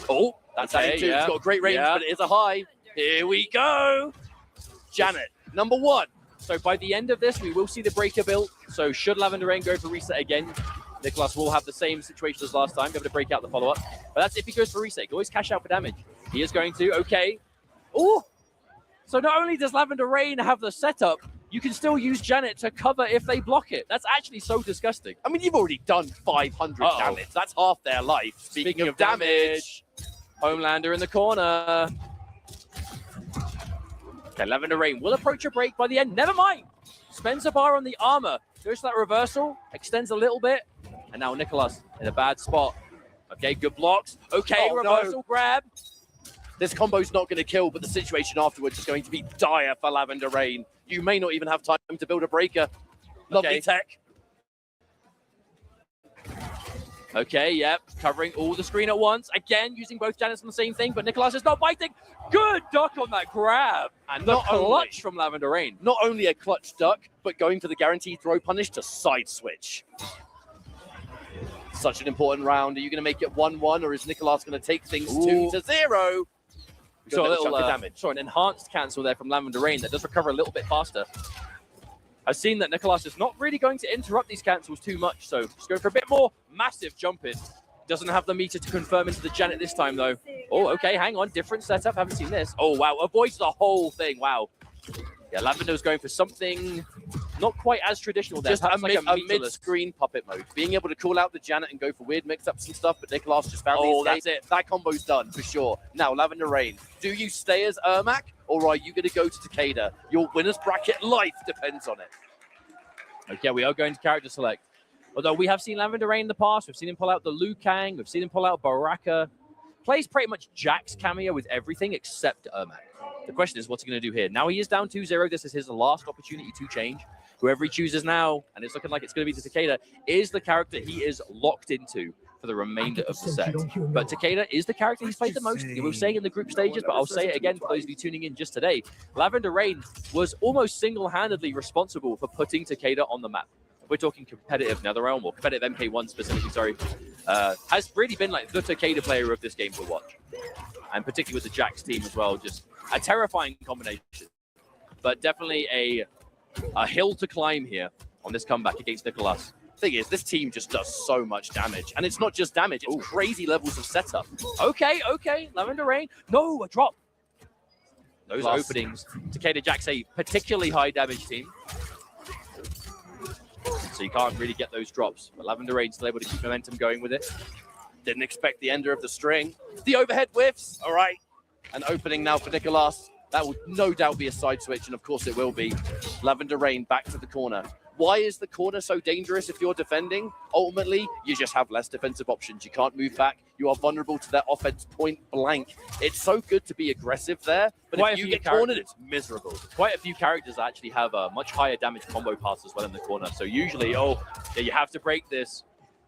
[SPEAKER 2] Oh, that's
[SPEAKER 1] okay,
[SPEAKER 2] too. It's got a great range, but it is a high. Here we go. Janet, number 1.
[SPEAKER 1] So by the end of this, we will see the breaker built. So should Lavender Rain go for reset again, Nicholas will have the same situation as last time, be able to break out the follow-up. But that's if he goes for reset. He can always cash out for damage. He is going to. Okay. Oh! So not only does Lavender Rain have the setup, you can still use Janet to cover if they block it. That's actually so disgusting.
[SPEAKER 2] I mean, you've already done 500 damage. That's half their life. Speaking of damage.
[SPEAKER 1] Homelander in the corner. Okay, Lavender Rain will approach a break by the end. Never mind. Spends a bar on the armor. Goes to that reversal. Extends a little bit. And now Nicholas in a bad spot. Okay, good blocks. Okay, reversal grab.
[SPEAKER 2] This combo's not going to kill, but the situation afterwards is going to be dire for Lavender Rain. You may not even have time to build a breaker. Lovely tech.
[SPEAKER 1] Okay, yep. Covering all the screen at once. Again, using both Janets on the same thing, but Nicholas is not biting. Good duck on that grab. And the clutch from Lavender Rain.
[SPEAKER 2] Not only a clutch duck, but going for the guaranteed throw punish to side switch. Such an important round. Are you going to make it 1-1, or is Nicholas going to take things 2-0?
[SPEAKER 1] So a little damage. Sorry, an enhanced cancel there from Lavender Rain that does recover a little bit faster. I've seen that Nicholas is not really going to interrupt these cancels too much, so just going for a bit more massive jump in. Doesn't have the meter to confirm into the Janet this time, though. Oh, okay, hang on. Different setup. Haven't seen this. Oh, wow. Avoids the whole thing. Wow. Yeah, Lavender's going for something not quite as traditional there.
[SPEAKER 2] Just a mid-screen puppet mode. Being able to call out the Janet and go for weird mix-ups and stuff, but Nicholas just found the escape.
[SPEAKER 1] That's it.
[SPEAKER 2] That combo's done, for sure. Now, Lavender Rain, do you stay as Ermac, or are you going to go to Takeda? Your winner's bracket life depends on it.
[SPEAKER 1] Okay, we are going to character select. Although we have seen Lavender Rain in the past, we've seen him pull out the Liu Kang, we've seen him pull out Baraka. Plays pretty much Jack's cameo with everything except Ermac. The question is, what's he going to do here? Now he is down 2-0. This is his last opportunity to change. Whoever he chooses now, and it's looking like it's going to be the Takeda, is the character he is locked into for the remainder of the set. But Takeda is the character he's played the most. We were saying in the group stages, but I'll say it again for those of you tuning in just today. Lavender Rain was almost single-handedly responsible for putting Takeda on the map. We're talking competitive NetherRealm, or competitive MK1 specifically, sorry. Has really been like the Takeda player of this game to watch. and particularly with the Jax team as well, just a terrifying combination. But definitely a hill to climb here on this comeback against Nicholas.
[SPEAKER 2] Thing is, this team just does so much damage, and it's not just damage, it's crazy levels of setup.
[SPEAKER 1] Okay, Lavender Rain. No, a drop. Those
[SPEAKER 2] Plus,
[SPEAKER 1] openings. Takeda Jax, a particularly high damage team. So you can't really get those drops. But Lavender Rain still able to keep momentum going with it.
[SPEAKER 2] Didn't expect the ender of the string. The overhead whiffs. All right. An opening now for Nicholas. That will no doubt be a side switch, and of course it will be. Lavender Rain back to the corner. Why is the corner so dangerous if you're defending? Ultimately, you just have less defensive options. You can't move back. You are vulnerable to their offense point blank. It's so good to be aggressive there, but if you get cornered, it's miserable.
[SPEAKER 1] Quite a few characters actually have a much higher damage combo pass as well in the corner. So usually, yeah, you have to break this.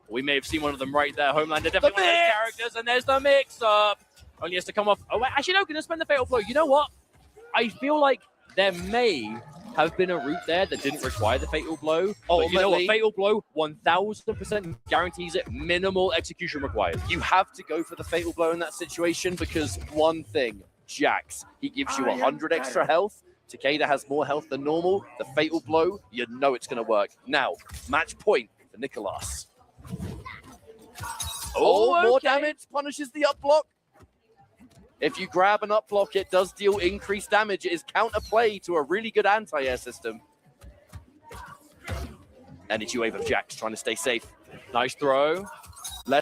[SPEAKER 1] We may have seen one of them right there. Homelander definitely one of those characters, and there's the mix-up. Only has to come off. Oh, actually, no, gonna spend the Fatal Blow. You know what? I feel like there may have been a route there that didn't require the Fatal Blow. But you know what? Fatal Blow 1000% guarantees it. Minimal execution required.
[SPEAKER 2] You have to go for the Fatal Blow in that situation because one thing, Jax, he gives you 100 extra health. Takeda has more health than normal. The Fatal Blow, you know it's going to work. Now, match point for Nicholas. More damage punishes the up block. If you grab an up block, it does deal increased damage. It is counterplay to a really good anti-air system. Energy wave of Jax trying to stay safe.
[SPEAKER 1] Nice throw.
[SPEAKER 2] Less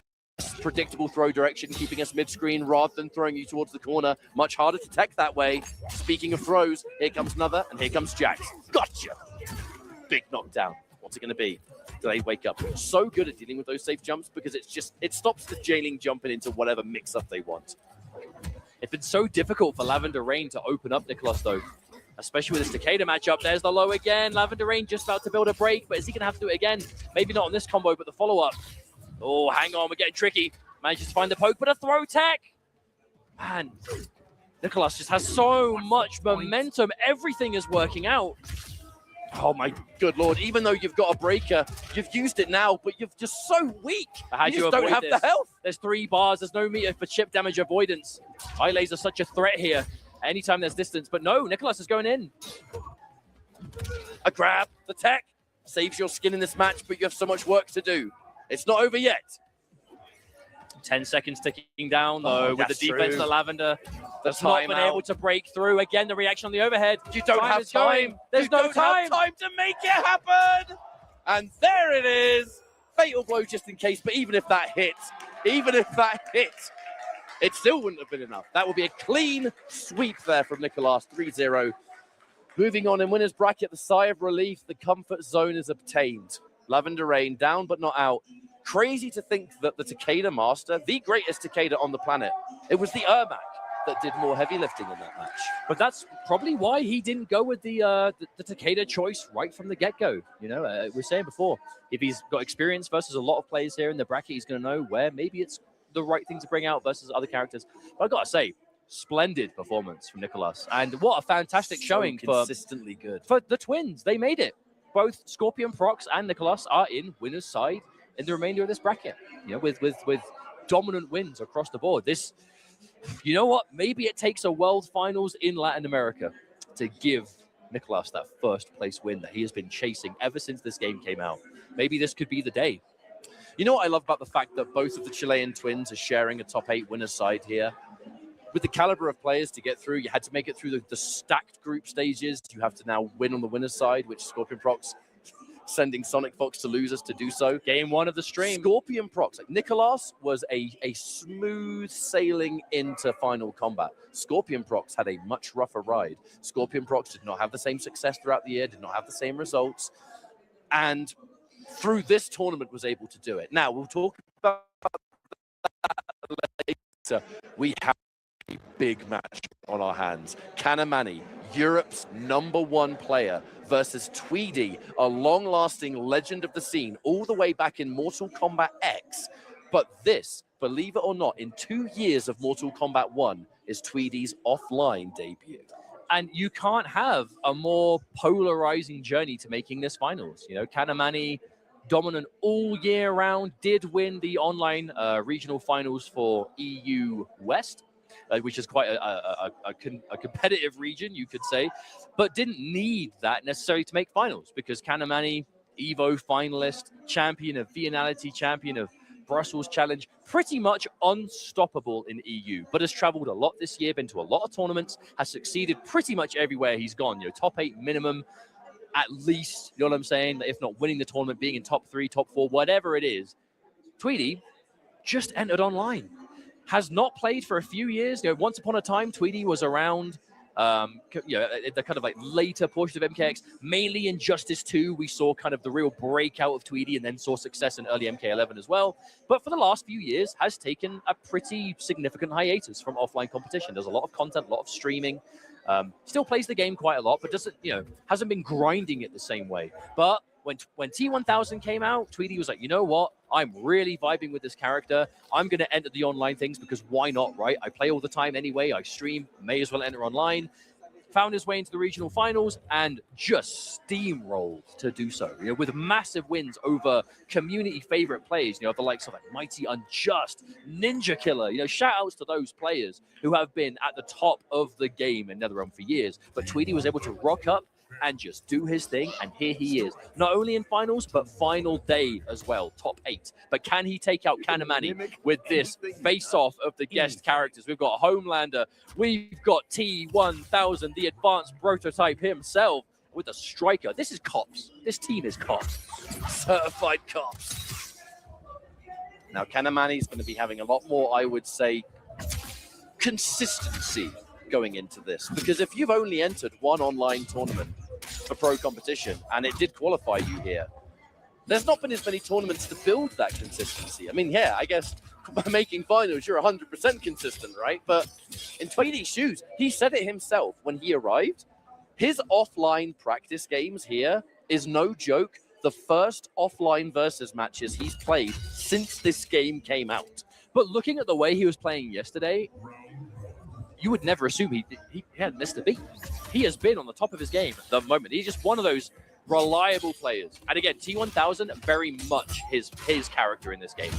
[SPEAKER 2] predictable throw direction, keeping us mid-screen rather than throwing you towards the corner. Much harder to tech that way. Speaking of throws, here comes another, and here comes Jax. Gotcha! Big knockdown. What's it going to be? Delayed wake up. So good at dealing with those safe jumps because it stops the jailing jumping into whatever mix-up they want.
[SPEAKER 1] It's been so difficult for Lavender Rain to open up Nicholas, though, especially with this Takeda matchup. There's the low again. Lavender Rain just about to build a break, but is he going to have to do it again? Maybe not on this combo, but the follow-up. Oh, hang on. We're getting tricky. Manages to find the poke, but a throw tech. Man, Nicholas just has so much momentum. Everything is working out.
[SPEAKER 2] Oh, my good Lord. Even though you've got a breaker, you've used it now, but you're just so weak. You just don't have the health.
[SPEAKER 1] There's 3 bars. There's no meter for chip damage avoidance. Eye laser such a threat here. Anytime there's distance. But no, Nicholas is going in.
[SPEAKER 2] A grab. The tech saves your skin in this match, but you have so much work to do. It's not over yet.
[SPEAKER 1] 10 seconds ticking down, though, with the defense of Lavender. That's not been able to break through. Again, the reaction on the overhead.
[SPEAKER 2] You don't have time.
[SPEAKER 1] There's no time
[SPEAKER 2] to make it happen. And there it is. Fatal Blow just in case. But even if that hits, it still wouldn't have been enough. That would be a clean sweep there from Nicholas, 3-0. Moving on in winner's bracket, the sigh of relief, the comfort zone is obtained. Lavender Rain down but not out. Crazy to think that the Takeda Master, the greatest Takeda on the planet, it was the Ermac that did more heavy lifting in that match.
[SPEAKER 1] But that's probably why he didn't go with the Takeda choice right from the get-go. You know, we were saying before, if he's got experience versus a lot of players here in the bracket, he's going to know where maybe it's the right thing to bring out versus other characters. But I got to say, splendid performance from Nicholas. And what a fantastic showing
[SPEAKER 2] consistently good
[SPEAKER 1] for the twins. They made it. Both Scorpion Prox and Nicholas are in winner's side in the remainder of this bracket, you know, with dominant wins across the board. This, you know what? Maybe it takes a World Finals in Latin America to give Nicholas that first place win that he has been chasing ever since this game came out. Maybe this could be the day.
[SPEAKER 2] You know what I love about the fact that both of the Chilean twins are sharing a top 8 winner's side here? With the caliber of players to get through, you had to make it through the stacked group stages. You have to now win on the winner's side, which Scorpion Prox sending Sonic Fox to losers to do so.
[SPEAKER 1] Game 1 of the stream.
[SPEAKER 2] Scorpion Prox. Like Nicholas was a smooth sailing into Final Combat. Scorpion Prox had a much rougher ride. Scorpion Prox did not have the same success throughout the year, did not have the same results. And through this tournament was able to do it. Now, we'll talk about that later. We have a big match on our hands. Kanamani, Europe's #1 player, versus Tweedy, a long-lasting legend of the scene, all the way back in Mortal Kombat X. But this, believe it or not, in 2 years of Mortal Kombat 1, is Tweedy's offline debut.
[SPEAKER 1] And you can't have a more polarizing journey to making this finals. You know, Kanamani, dominant all year round, did win the online regional finals for EU West. which is quite a competitive region, you could say, but didn't need that necessarily to make finals because Kanamani, Evo finalist, champion of Finality, champion of Brussels Challenge, pretty much unstoppable in EU, but has traveled a lot this year, been to a lot of tournaments, has succeeded pretty much everywhere he's gone. Top 8 minimum, at least, you know what I'm saying? If not winning the tournament, being in top 3, top 4, whatever it is. Tweedy just entered online, has not played for a few years. Once upon a time, Tweedy was around the kind of like later portion of MKX, mainly in Justice 2, we saw kind of the real breakout of Tweedy and then saw success in early MK11 as well. But for the last few years, has taken a pretty significant hiatus from offline competition. There's a lot of content, a lot of streaming. Still plays the game quite a lot, but doesn't, hasn't been grinding it the same way. But when T1000 came out, Tweedy was like, you know what? I'm really vibing with this character. I'm going to enter the online things because why not, right? I play all the time anyway. I stream, may as well enter online. Found his way into the regional finals and just steamrolled to do so, with massive wins over community favorite players, the likes of like Mighty Unjust, Ninja Killer, shout outs to those players who have been at the top of the game in NetherRealm for years. But Tweedy was able to rock up and just do his thing, and here he is. Not only in finals, but final day as well, top 8. But can he take out Kanamani with this face-off of the guest characters? We've got Homelander, we've got T1000, the advanced prototype himself, with a striker. This is cops. This team is cops. Certified cops. Now, Kanamani's going to be having a lot more, I would say, consistency going into this. Because if you've only entered one online tournament for pro competition, and it did qualify you here, there's not been as many tournaments to build that consistency. I mean, yeah, I guess by making finals, you're 100% consistent, right? But in Tweedy's shoes, he said it himself when he arrived. His offline practice games here is no joke. The first offline versus matches he's played since this game came out. But looking at the way he was playing yesterday, you would never assume he hadn't missed a beat. He has been on the top of his game at the moment. He's just one of those reliable players. And again, T1000, very much his character in this game.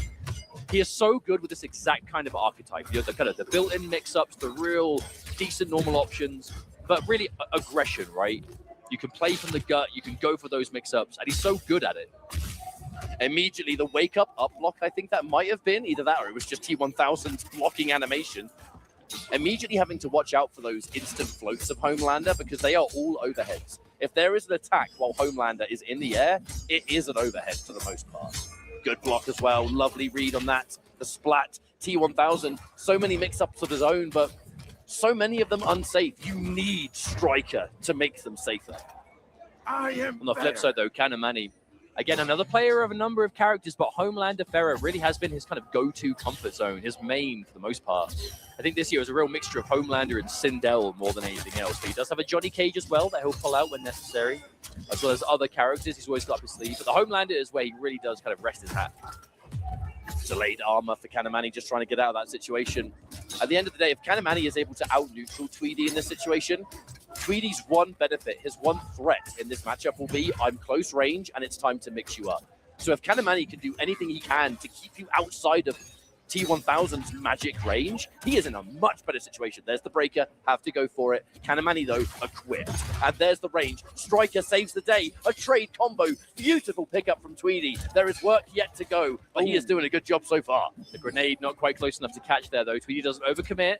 [SPEAKER 1] He is so good with this exact kind of archetype. The built-in mix-ups, the real decent normal options, but really aggression, right? You can play from the gut, you can go for those mix-ups, and he's so good at it. Immediately, the wake-up up block, I think that might have been either that or it was just T1000's blocking animation. Immediately having to watch out for those instant floats of Homelander because they are all overheads. If there is an attack while Homelander is in the air, it is an overhead for the most part. Good block as well. Lovely read on that. The splat. T1000. So many mix-ups of his own, but so many of them unsafe. You need Striker to make them safer. On the flip side, though, Kanamani, again, another player of a number of characters, but Homelander Farah really has been his kind of go-to comfort zone, his main for the most part. I think this year was a real mixture of Homelander and Sindel more than anything else. But he does have a Johnny Cage as well that he'll pull out when necessary, as well as other characters he's always got up his sleeve. But the Homelander is where he really does kind of rest his hat. Delayed armor for Kanamani, just trying to get out of that situation. At the end of the day, if Kanamani is able to out-neutral Tweedy in this situation, Tweedy's one benefit, his one threat in this matchup will be, I'm close range and it's time to mix you up. So if Kanamani can do anything he can to keep you outside of T1000's magic range, he is in a much better situation. There's the breaker, have to go for it. Kanamani, though, equipped. And there's the range. Striker saves the day. A trade combo. Beautiful pickup from Tweedy. There is work yet to go, but he is doing a good job so far. The grenade not quite close enough to catch there, though. Tweedy doesn't overcommit.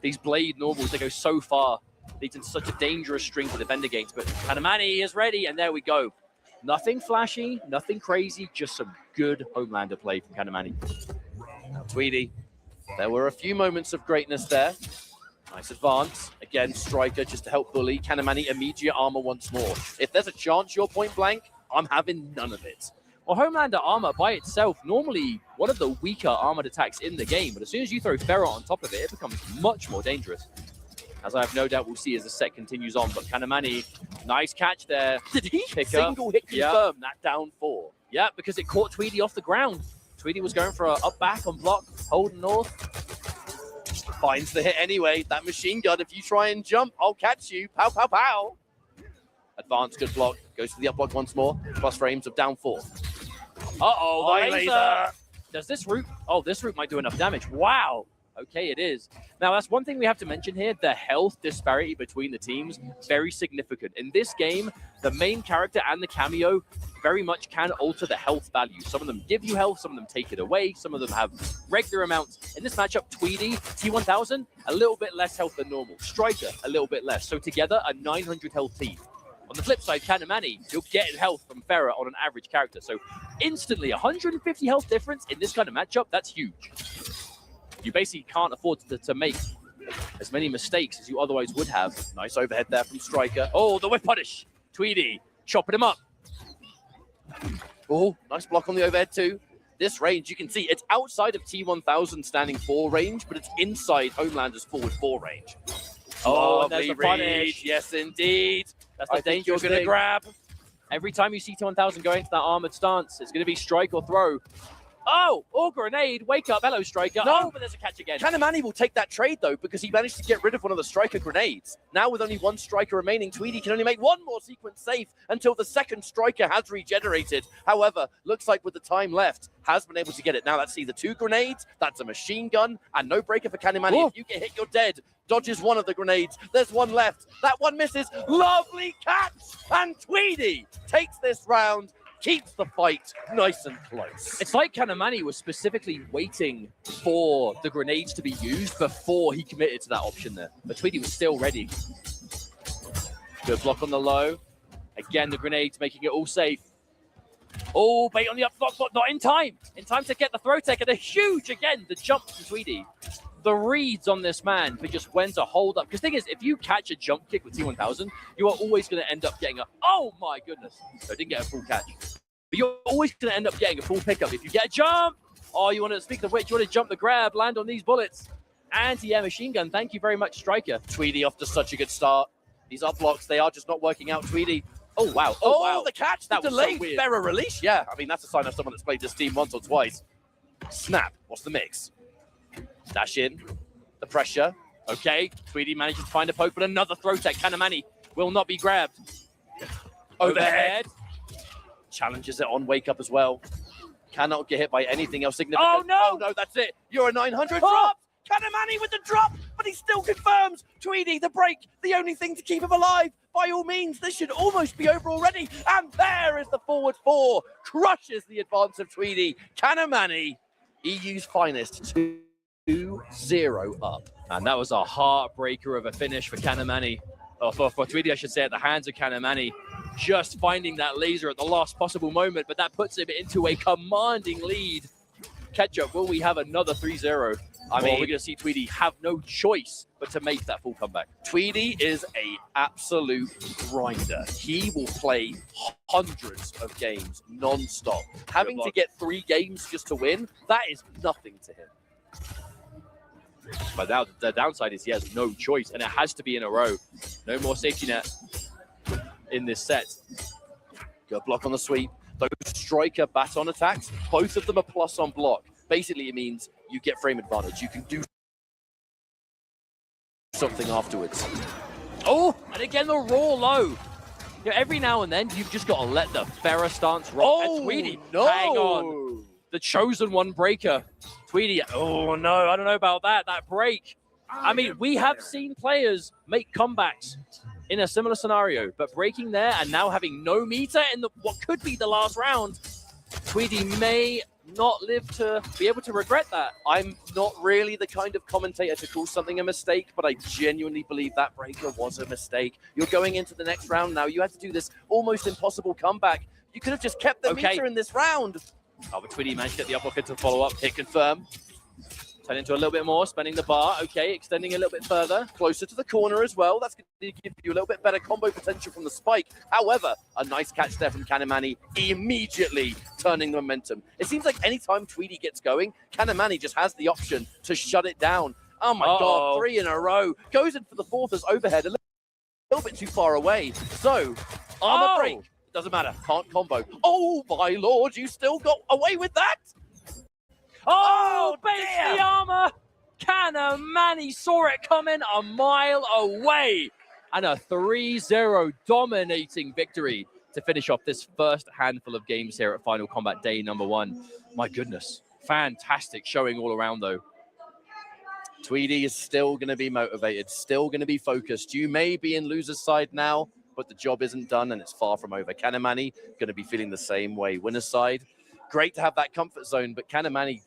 [SPEAKER 1] These blade normals, they go so far. Leads into such a dangerous string to defend against. But Kanamani is ready, and there we go. Nothing flashy, nothing crazy, just some good Homelander play from Kanamani. Now, Tweedy, there were a few moments of greatness there. Nice advance. Again, Striker just to help bully. Kanamani, immediate armor once more. If there's a chance you're point blank, I'm having none of it. Well, Homelander armor by itself, normally one of the weaker armored attacks in the game, but as soon as you throw Ferro on top of it, it becomes much more dangerous. As I have no doubt we'll see as the set continues on. But Kanamani, nice catch there. Did he single hit confirm that down 4? Yeah, because it caught Tweedy off the ground. Tweedy was going for a up back on block, holding north. Finds the hit anyway. That machine gun, if you try and jump, I'll catch you. Pow, pow, pow. Advanced, good block. Goes to the up block once more. Plus frames of down 4. Uh-oh, the laser. Does this route... Oh, this route might do enough damage. Wow. Okay, it is. Now, that's one thing we have to mention here. The health disparity between the teams, very significant. In this game, the main character and the cameo very much can alter the health value. Some of them give you health, some of them take it away, some of them have regular amounts. In this matchup, Tweedy, T1000, a little bit less health than normal. Striker, a little bit less. So together, a 900 health team. On the flip side, Kanamani, you'll get health from Farah on an average character. So instantly, 150 health difference in this kind of matchup, that's huge. You basically can't afford to make as many mistakes as you otherwise would have. Nice overhead there from Striker. Oh, the whip punish. Tweedy, chopping him up. Oh, nice block on the overhead too. This range, you can see, it's outside of T1000 standing 4 range, but it's inside Homelander's forward 4 range.
[SPEAKER 2] Oh, and there's the punish.
[SPEAKER 1] Yes, indeed. That's the danger
[SPEAKER 2] you're going to grab.
[SPEAKER 1] Every time you see T1000 go into that armored stance, it's going to be strike or throw. Oh, or grenade. Wake up. Hello, Striker.
[SPEAKER 2] No,
[SPEAKER 1] oh, but there's a catch again.
[SPEAKER 2] Kanamani will take that trade, though, because he managed to get rid of one of the Striker grenades. Now, with only 1 Striker remaining, Tweedy can only make 1 more sequence safe until the 2nd Striker has regenerated. However, looks like with the time left, has been able to get it. Now, that's either 2 grenades, that's a machine gun, and no breaker for Kanamani. If you get hit, you're dead. Dodges one of the grenades. There's 1 left. That one misses. Lovely catch! And Tweedy takes this round, keeps the fight nice and close.
[SPEAKER 1] It's like Kanamani was specifically waiting for the grenades to be used before he committed to that option there. But Tweedy was still ready. Good block on the low. Again, the grenades making it all safe. Oh, bait on the up block, but not in time. In time to get the throw tech, and a huge, again, the jump from Tweedy. The reads on this man for just when to hold up. Because the thing is, if you catch a jump kick with T1000, you are always going to end up getting a, oh my goodness. So I didn't get a full catch. But you're always going to end up getting a full pickup. If you get a jump, oh, you want to, speak of which, you want to jump the grab, land on these bullets. Anti-air machine gun. Thank you very much, Striker.
[SPEAKER 2] Tweedy off to such a good start. These up blocks, they are just not working out. Tweedy.
[SPEAKER 1] Oh, wow.
[SPEAKER 2] Oh,
[SPEAKER 1] wow.
[SPEAKER 2] The catch, that delayed Farah release. Yeah, I mean, that's a sign of someone that's played this team once or twice. Snap. What's the mix? Dash in. The pressure.
[SPEAKER 1] Okay. Tweedy manages to find a poke, but another throw tech. Kanamani will not be grabbed.
[SPEAKER 2] Overhead. Challenges it on wake up as well. Cannot get hit by anything else significant.
[SPEAKER 1] Oh, no.
[SPEAKER 2] Oh, no, that's it. You're a 900 drop. Kanamani with the drop, but he still confirms. Tweedy, the break, the only thing to keep him alive. By all means, this should almost be over already. And there is the forward 4. Crushes the advance of Tweedy. Kanamani, EU's finest, 2-0 up.
[SPEAKER 1] And that was a heartbreaker of a finish for Kanamani. Oh, for Tweedy, I should say, at the hands of Kanamani. Just finding that laser at the last possible moment, but that puts him into a commanding lead. Ketchup, will we have another 3-0? I mean, we're going to see Tweedy have no choice but to make that full comeback.
[SPEAKER 2] Tweedy is an absolute grinder. He will play hundreds of games non-stop. Having to get 3 games just to win, that is nothing to him.
[SPEAKER 1] But now the downside is he has no choice, and it has to be in a row. No more safety net in this set.
[SPEAKER 2] Good block on the sweep. Those Striker baton attacks, both of them are plus on block. Basically, it means you get frame advantage. You can do something afterwards.
[SPEAKER 1] Oh, and again, the raw low. You know, every now and then, you've just got to let the Farah stance roll.
[SPEAKER 2] Oh,
[SPEAKER 1] Tweedy,
[SPEAKER 2] no.
[SPEAKER 1] hang on. The chosen one breaker. Tweedy, oh no, I don't know about that break. I mean, we have seen players make comebacks in a similar scenario, but breaking there and now having no meter in what could be the last round, Tweedy may not live to be able to regret that.
[SPEAKER 2] I'm not really the kind of commentator to call something a mistake, but I genuinely believe that breaker was a mistake. You're going into the next round now. You had to do this almost impossible comeback. You could have just kept the meter in this round.
[SPEAKER 1] Oh, but Tweedy managed to get the uppercut to follow up. Hit confirm. Turn into a little bit more, spending the bar. Okay, extending a little bit further.
[SPEAKER 2] Closer to the corner as well. That's going to give you a little bit better combo potential from the spike. However, a nice catch there from Kanamani, immediately turning the momentum. It seems like anytime Tweedy gets going, Kanamani just has the option to shut it down. Oh my God, 3 in a row. Goes in for the 4th as overhead, a little bit too far away. So, armor break. Doesn't matter, can't combo. Oh my Lord, you still got away with that?
[SPEAKER 1] Oh, baits the armor. Kanamani saw it coming a mile away. And a 3-0 dominating victory to finish off this first handful of games here at Final Kombat Day number 1. My goodness, fantastic showing all around though.
[SPEAKER 2] Tweedy is still going to be motivated, still going to be focused. You may be in loser's side now, but the job isn't done and it's far from over. Kanamani going to be feeling the same way. Winner's side, great to have that comfort zone, but Kanamani,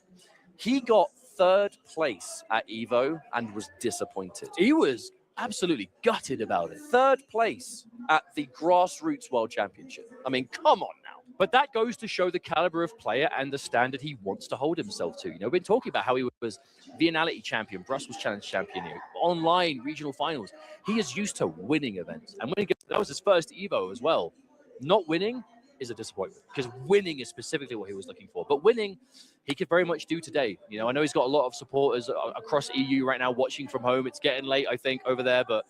[SPEAKER 2] he got 3rd place at EVO and was disappointed.
[SPEAKER 1] He was absolutely gutted about it.
[SPEAKER 2] 3rd place at the Grassroots World Championship. I mean, come on now.
[SPEAKER 1] But that goes to show the caliber of player and the standard he wants to hold himself to. You know, we've been talking about how he was Viennality champion, Brussels Challenge champion, online regional finals. He is used to winning events. And winning, that was his first EVO as well. Not winning is a disappointment because winning is specifically what he was looking for. But winning, he could very much do today. You know, I know he's got a lot of supporters across EU right now watching from home. It's getting late, I think, over there, but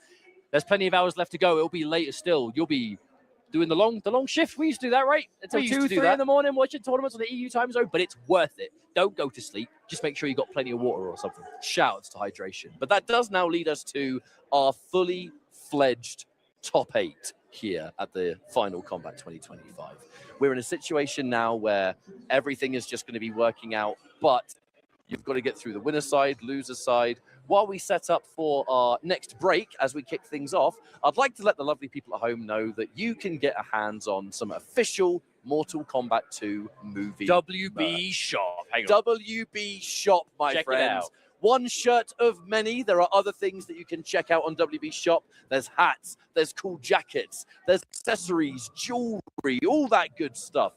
[SPEAKER 1] there's plenty of hours left to go. It'll be later still. You'll be doing the long shift. We used to do that, right? Until 2, 3 in the morning, watching tournaments on the EU time zone, but it's worth it. Don't go to sleep. Just make sure you got plenty of water or something.
[SPEAKER 2] Shouts to hydration. But that does now lead us to our fully fledged top 8 here at the FiNal Kombat 2025. We're in a situation now where everything is just going to be working out, but you've got to get through the winner side, loser side. While we set up for our next break, as we kick things off, I'd like to let the lovely people at home know that you can get a hands on some official Mortal Kombat 2 movie
[SPEAKER 1] WB shop. Hang on.
[SPEAKER 2] WB shop, my
[SPEAKER 1] Check
[SPEAKER 2] friends.
[SPEAKER 1] it out.
[SPEAKER 2] One shirt of many. There are other things that you can check out on WB shop. There's hats, there's cool jackets, there's accessories, jewelry, all that good stuff.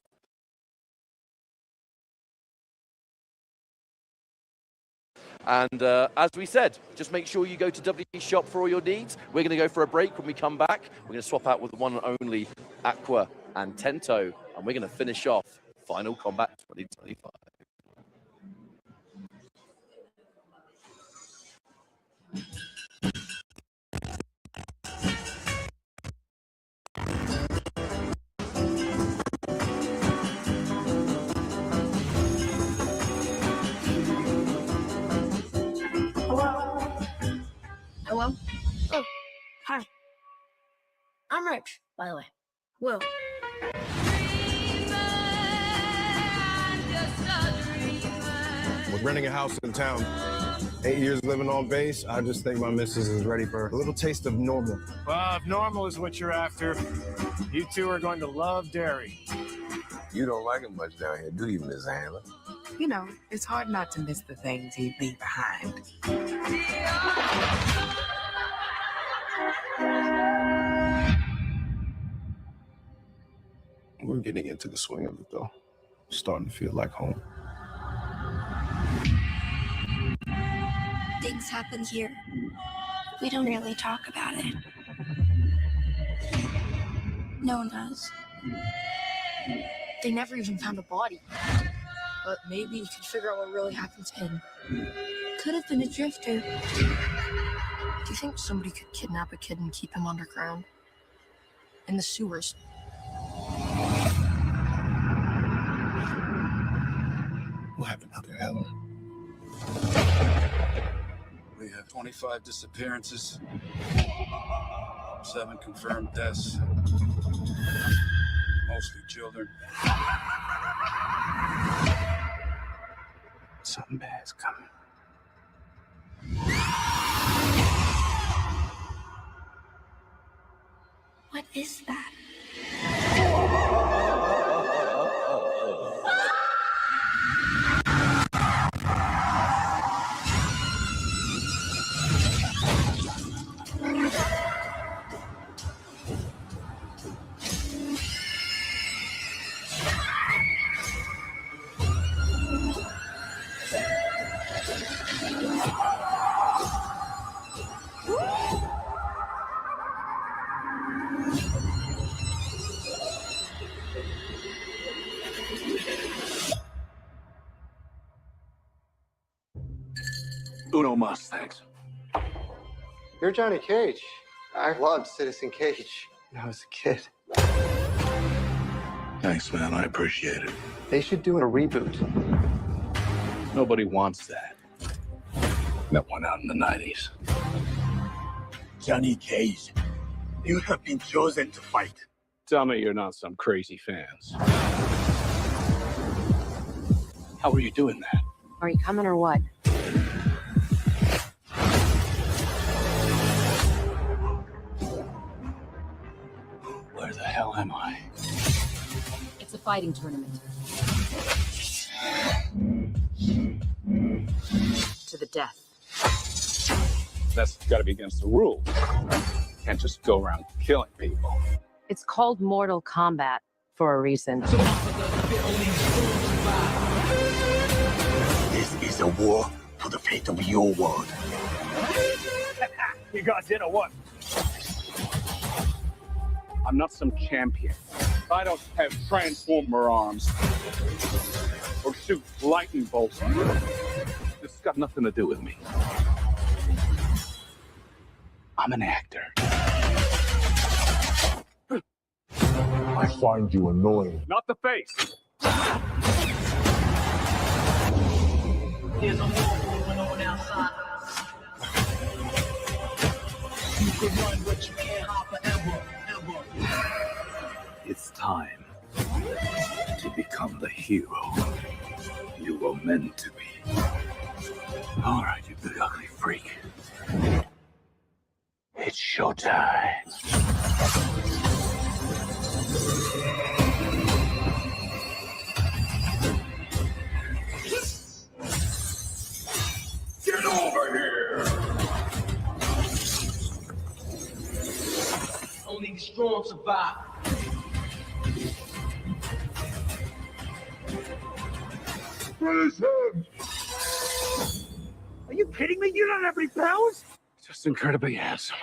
[SPEAKER 2] And as we said, just make sure you go to WB Shop for all your needs. We're going to go for a break. When we come back, we're going to swap out with the one and only Aqua and Tento, and we're going to finish off FiNal Kombat 2025.
[SPEAKER 3] Hello? Oh, hi. I'm Rich, by the way. Will.
[SPEAKER 4] We're renting a house in town. 8 years living on base, I just think my missus is ready for a little taste of normal.
[SPEAKER 5] Well, if normal is what you're after, you two are going to love dairy.
[SPEAKER 6] You don't like it much down here, do you, Miss Handler?
[SPEAKER 7] You know, it's hard not to miss the things you leave behind.
[SPEAKER 4] We're getting into the swing of it, though. Starting to feel like home.
[SPEAKER 8] Things happen here. We don't really talk about it. No one does.
[SPEAKER 3] They never even found a body. But maybe you could figure out what really happened to him.
[SPEAKER 8] Could have been a drifter.
[SPEAKER 3] Do you think somebody could kidnap a kid and keep him underground? In the sewers?
[SPEAKER 4] What happened out there, Helen?
[SPEAKER 9] We have 25 disappearances, 7 confirmed deaths, mostly children.
[SPEAKER 4] Something bad's coming.
[SPEAKER 8] What is that?
[SPEAKER 9] Uno mas, thanks.
[SPEAKER 10] You're Johnny Cage. I loved Citizen Cage when I was a kid.
[SPEAKER 9] Thanks, man. I appreciate it.
[SPEAKER 10] They should do a reboot.
[SPEAKER 9] Nobody wants that. That went out in the 90s.
[SPEAKER 11] Johnny Cage, you have been chosen to fight.
[SPEAKER 9] Tell me you're not some crazy fans. How are you doing that?
[SPEAKER 7] Are you coming or what?
[SPEAKER 12] fighting tournament. To the death.
[SPEAKER 9] That's got to be against the rules. Can't just go around killing people.
[SPEAKER 12] It's called Mortal Kombat for a reason.
[SPEAKER 11] This is a war for the fate of your world.
[SPEAKER 5] You guys in or what?
[SPEAKER 9] I'm not some champion. I don't have transformer arms or shoot lightning bolts. This has got nothing to do with me. I'm an actor.
[SPEAKER 11] I find you annoying.
[SPEAKER 9] Not the face.
[SPEAKER 13] There's a war going on outside. You can run, but you can't hide forever, ever.
[SPEAKER 9] It's time to become the hero you were meant to be. All right, you big ugly freak. It's showtime.
[SPEAKER 11] Get over here!
[SPEAKER 13] Only the strong survive.
[SPEAKER 11] Freeze him!
[SPEAKER 5] Are you kidding me? You don't have any powers?
[SPEAKER 9] Just incredibly handsome.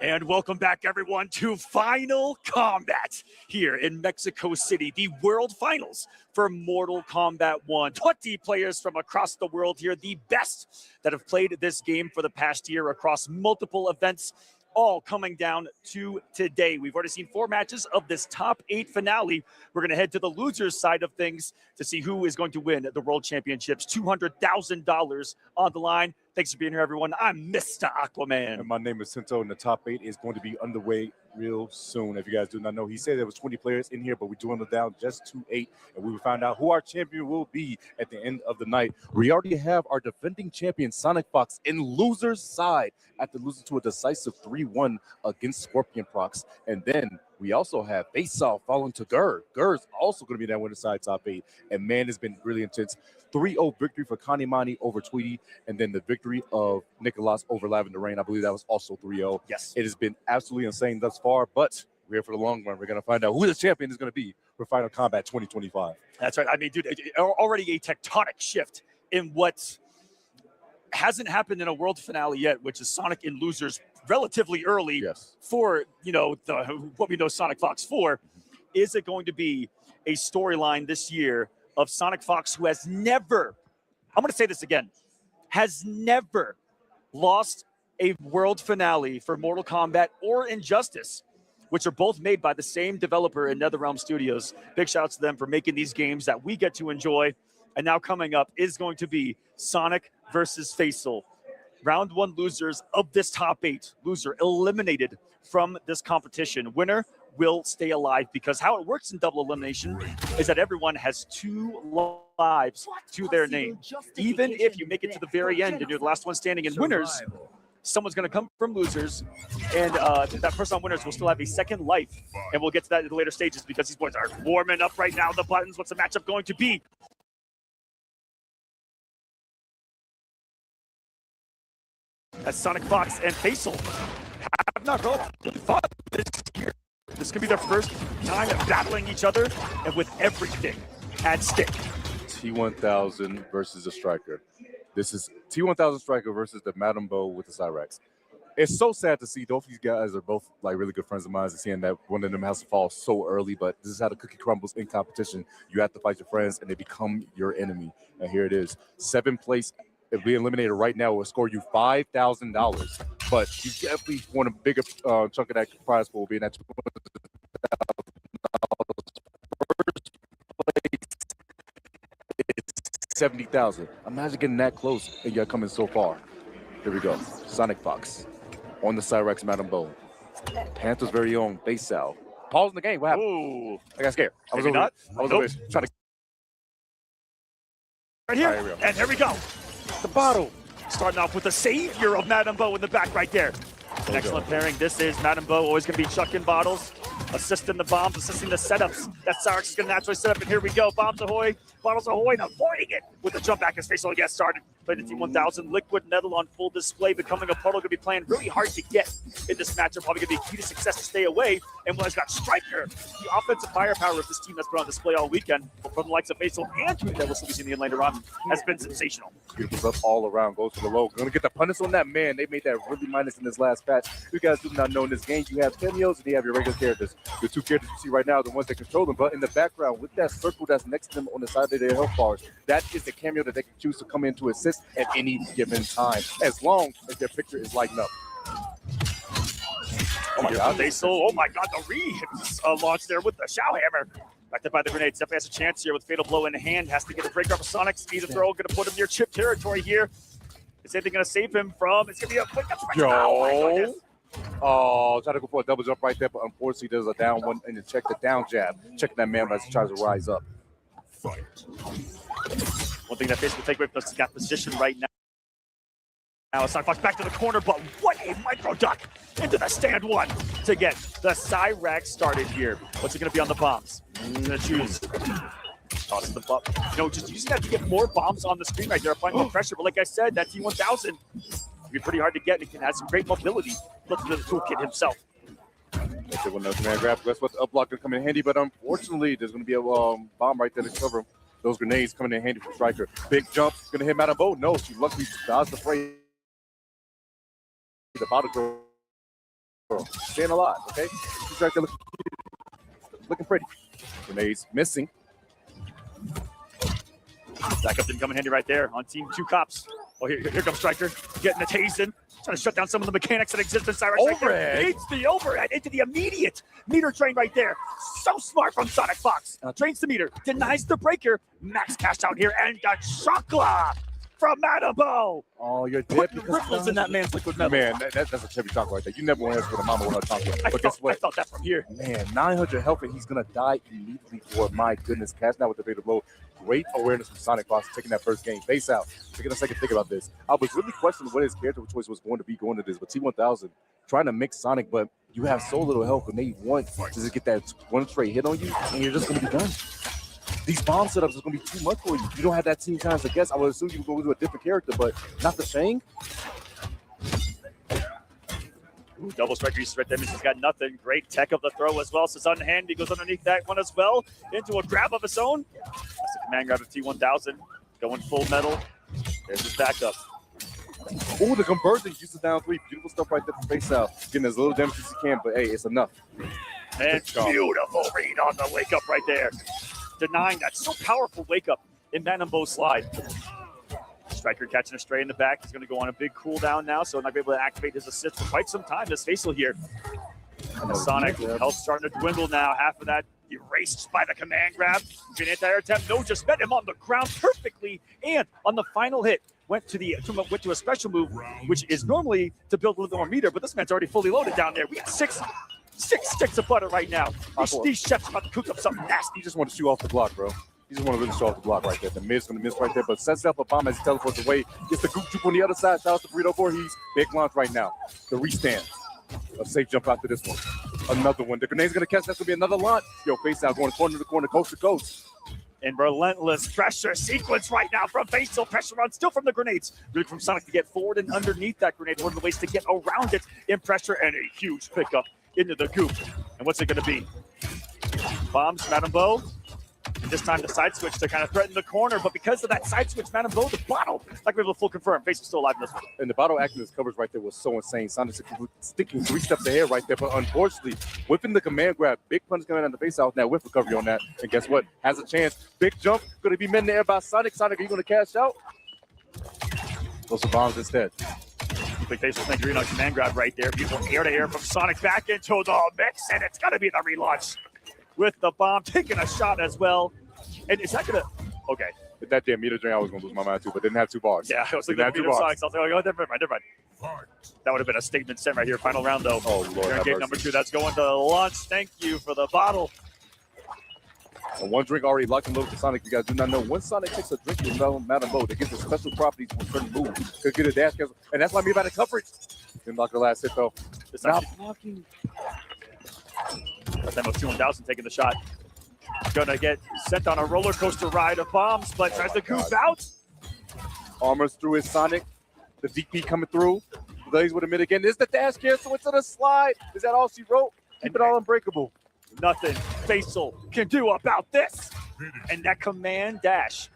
[SPEAKER 14] And welcome back, everyone, to Final Kombat here in Mexico City, the World Finals for Mortal Kombat 1. 20 players from across the world here, the best that have played this game for the past year across multiple events, all coming down to today. We've already seen 4 matches of this top 8 finale. We're going to head to the losers side of things to see who is going to win the World Championships. $200,000 on the line. Thanks for being here, everyone. I'm Mr. Aquaman.
[SPEAKER 15] And my name is Cinto, and the top 8 is going to be underway real soon. If you guys do not know, he said there was 20 players in here, but we dwindled down just to 8, and we will find out who our champion will be at the end of the night. We already have our defending champion, Sonic Fox, in loser's side after losing to a decisive 3-1 against Scorpion Prox. And then we also have Face-Off falling to Gur. Gur's also going to be in that winner's side top 8, and man, it's been really intense. 3-0 victory for Kanimani over Tweety, and then the victory of Nicolas over Lavender Rain. I believe that was also 3-0.
[SPEAKER 14] Yes.
[SPEAKER 15] It has been absolutely insane thus far, but we're here for the long run. We're going to find out who the champion is going to be for Final Kombat 2025.
[SPEAKER 14] That's right. I mean, dude, already a tectonic shift in what hasn't happened in a world finale yet, which is Sonic in losers relatively early for, you know, what we know Sonic Fox for. Is it going to be a storyline this year of Sonic Fox, who has never, I'm going to say this again, has never lost a world finale for Mortal Kombat or Injustice, which are both made by the same developer in NetherRealm Studios. Big shout out to them for making these games that we get to enjoy. And now coming up is going to be Sonic versus Faisal. Round 1 losers of this top 8. Loser eliminated from this competition. Winner will stay alive, because how it works in double elimination is that everyone has 2 lives to their name. Even if you make it to the very end and you're the last one standing in winners, someone's going to come from losers, and that person on winners will still have a second life. And we'll get to that in the later stages, because these boys are warming up right now. The buttons, what's the matchup going to be? As Sonic Fox and FiNal have not relatively fought this year. This could be their first time battling each other, and with everything at stake.
[SPEAKER 15] T1000 versus the Striker. This is T1000 Striker versus the Madame Bo with the Cyrex. It's so sad to see both these guys are both like really good friends of mine, and seeing that one of them has to fall so early, but this is how the cookie crumbles in competition. You have to fight your friends, and they become your enemy. And here it is. 7th place. If we eliminated right now, it will score you $5,000. But you definitely want a bigger chunk of that prize pool, being that $70,000. Imagine getting that close and you're coming so far. Here we go. Sonic Fox on the Cyrex Madame Bo. Panthers' very own FiNal. Pause in the game. What happened?
[SPEAKER 14] Ooh.
[SPEAKER 15] I got scared. I was over trying to.
[SPEAKER 14] Right here.
[SPEAKER 15] Right, here we go.
[SPEAKER 14] And here we go.
[SPEAKER 15] The bottle.
[SPEAKER 14] Starting off with the savior of Madame Bo in the back right there. An excellent pairing. This is Madame Bo, always going to be chucking bottles, assisting the bombs, assisting the setups. That Cyrex is going to naturally set up, and here we go. Bombs ahoy, bottles ahoy, and avoiding it with the jump back as FiNal gets started. Play the T1000, Liquid Metal on full display, becoming a puddle. Going to be playing really hard to get in this matchup. Probably going to be key to success to stay away. And when it's got Striker, the offensive firepower of this team that's been on display all weekend from the likes of FiNal and Tweet that we'll still be seeing later on has been sensational.
[SPEAKER 15] Beautiful stuff all around. Goes to the low. Going to get the punish on that man. They made that really minus in this last patch. You guys do not know in this game, you have cameos and you have your regular characters. The 2 characters you see right now are the ones that control them. But in the background, with that circle that's next to them on the side of their health bars, that is the cameo that they can choose to come in to assist at any given time, as long as their picture is lighting up.
[SPEAKER 14] Oh my God, oh my God, the re-launch there with the Shao Hammer. Backed up by the grenades. Definitely has a chance here with Fatal Blow in hand. Has to get a breaker off of Sonic. Speed of throw, going to put him near chip territory here. Is anything going to save him from? It's going to be a quick up.
[SPEAKER 15] Oh, try to go for a double jump right there, but unfortunately there's a down one, and you check the down jab. Check that man as he tries to rise up.
[SPEAKER 14] One thing that FiNal will take away from us, he's got position right now. Now Sonic Fox back to the corner, but what a micro duck into the stand 1 to get the Cyrex started here. What's it going to be on the bombs? He's going to choose. Tosses the bump. Just using that to get more bombs on the screen right there, applying more pressure. But like I said, that T1000 will be pretty hard to get. It can have some great mobility. Look at the toolkit himself.
[SPEAKER 15] When the command grab, that's what the up block going to come in handy. But unfortunately, there's going to be a bomb right there to cover those grenades coming in handy for Striker. Big jump, going to hit Madame Bo. No, she luckily dodged the fray. The bottle girl staying alive, okay? She's right there looking pretty. Grenades missing.
[SPEAKER 14] Backup didn't come in handy right there on team 2 cops. Oh, here comes Striker, getting the tasen, trying to shut down some of the mechanics that exist in Cyrex.
[SPEAKER 15] Overhead.
[SPEAKER 14] Right, the overhead into the immediate meter drain right there. So smart from Sonic Fox. Drains the meter, denies the breaker. Max cash out here, and the chocolate from Madame Bo.
[SPEAKER 15] Oh, you're dead.
[SPEAKER 14] Put ripples in that man's liquid metal.
[SPEAKER 15] Man, that's a heavy chocolate right there. You never want to ask for the mama with her chocolate. But guess what?
[SPEAKER 14] I felt that from here.
[SPEAKER 15] Man, 900 health, and he's going to die immediately for, my goodness, cash now with the Fatal Blow. Great awareness from Sonic Fox taking that first game. Face out. Taking a second to think about this. I was really questioning what his character choice was going to be going to this, but T1000 trying to mix Sonic, but you have so little health, and they want to just get that one straight hit on you, and you're just going to be done. These bomb setups is going to be too much for you. You don't have that team chance to guess. I would assume you would go to a different character, but not the Shang.
[SPEAKER 14] Ooh, double Striker uses right there. He's got nothing. Great tech of the throw as well. So it's on hand. He goes underneath that one as well. Into a grab of his own. That's the command grab of T1000. Going full metal. There's his backup.
[SPEAKER 15] Ooh, the conversion uses down 3. Beautiful stuff right there from FiNal. Getting as little damage as you can, but hey, it's enough.
[SPEAKER 14] And beautiful read on the wake up right there. Denying that so powerful wake up in Madame Bo's slide. Striker catching a stray in the back. He's going to go on a big cooldown now, so not be able to activate his assist for quite some time. This FiNal here. And the Sonic health starting to dwindle now. Half of that erased by the command grab. An anti-air attempt. No, just met him on the ground perfectly. And on the final hit, went to a special move, which is normally to build a little more meter, but this man's already fully loaded down there. We got six sticks of butter right now. These chefs about to cook up something nasty.
[SPEAKER 15] He just want to shoot off the block, bro. He just want to really show off the block right there. The mid's going to miss right there, but sets up a bomb as he teleports away. Gets the goop juke on the other side. Shout out to Burrito Voorhees. Big launch right now. The restand. A safe jump after this one. Another one. The grenade's going to catch. That's going to be another launch. Yo, face out, going corner to corner, coast to coast.
[SPEAKER 14] And relentless pressure sequence right now from FiNal. Pressure on still from the grenades. Really from Sonic to get forward and underneath that grenade. One of the ways to get around it in pressure, and a huge pickup into the goop. And what's it going to be? Bombs, Madame Bo. And this time the side switch to kind of threaten the corner, but because of that side switch, Madame Bo, the bottle, like we have a full confirm. FiNal still alive in this one.
[SPEAKER 15] And the bottle acting as coverage right there was so insane. Sonic sticking 3 steps ahead right there, but unfortunately, whipping the command grab, big punch coming on the face out now, whip recovery on that. And guess what? Has a chance. Big jump, going to be met in the air by Sonic. Sonic, are you going to cash out? Those are bombs instead.
[SPEAKER 14] Big face with green on command grab right there. Beautiful air to air from Sonic back into the mix, and it's going to be the relaunch with the bomb, taking a shot as well. And is that going to, okay.
[SPEAKER 15] With that damn meter drain, I was going to lose my mind too, but didn't have 2 bars.
[SPEAKER 14] Yeah, I was thinking of meter Sonics. I was like, oh, never mind. That would have been a statement set right here. Final round, though.
[SPEAKER 15] Oh, Lord.
[SPEAKER 14] Game number 2, that's going to launch. Thank you for the bottle.
[SPEAKER 15] And 1 drink already locked and loaded to Sonic. You guys do not know. When Sonic takes a drink with Madame Bo, they get the special properties for certain moves. Could get a dash cancel. And that's why I mean by the coverage. Didn't block the last hit, though.
[SPEAKER 14] It's not blocking. That time of 2,000 taking the shot. Gonna get sent on a roller coaster ride of bombs, but tries to goof out.
[SPEAKER 15] Armors through his Sonic. The DP coming through. Blaze with a mid again. Is the dash cancel into the slide? Is that all she wrote? Keep it all unbreakable.
[SPEAKER 14] Nothing FiNal can do about this. And that command dash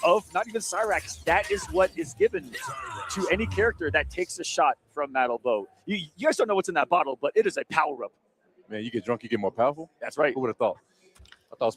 [SPEAKER 14] of not even Cyrax, that is what is given to any character that takes a shot from Madame Bo. You guys don't know what's in that bottle, but it is a power-up.
[SPEAKER 15] Man, you get drunk, you get more powerful?
[SPEAKER 14] That's right.
[SPEAKER 15] Who would have thought? I thought it was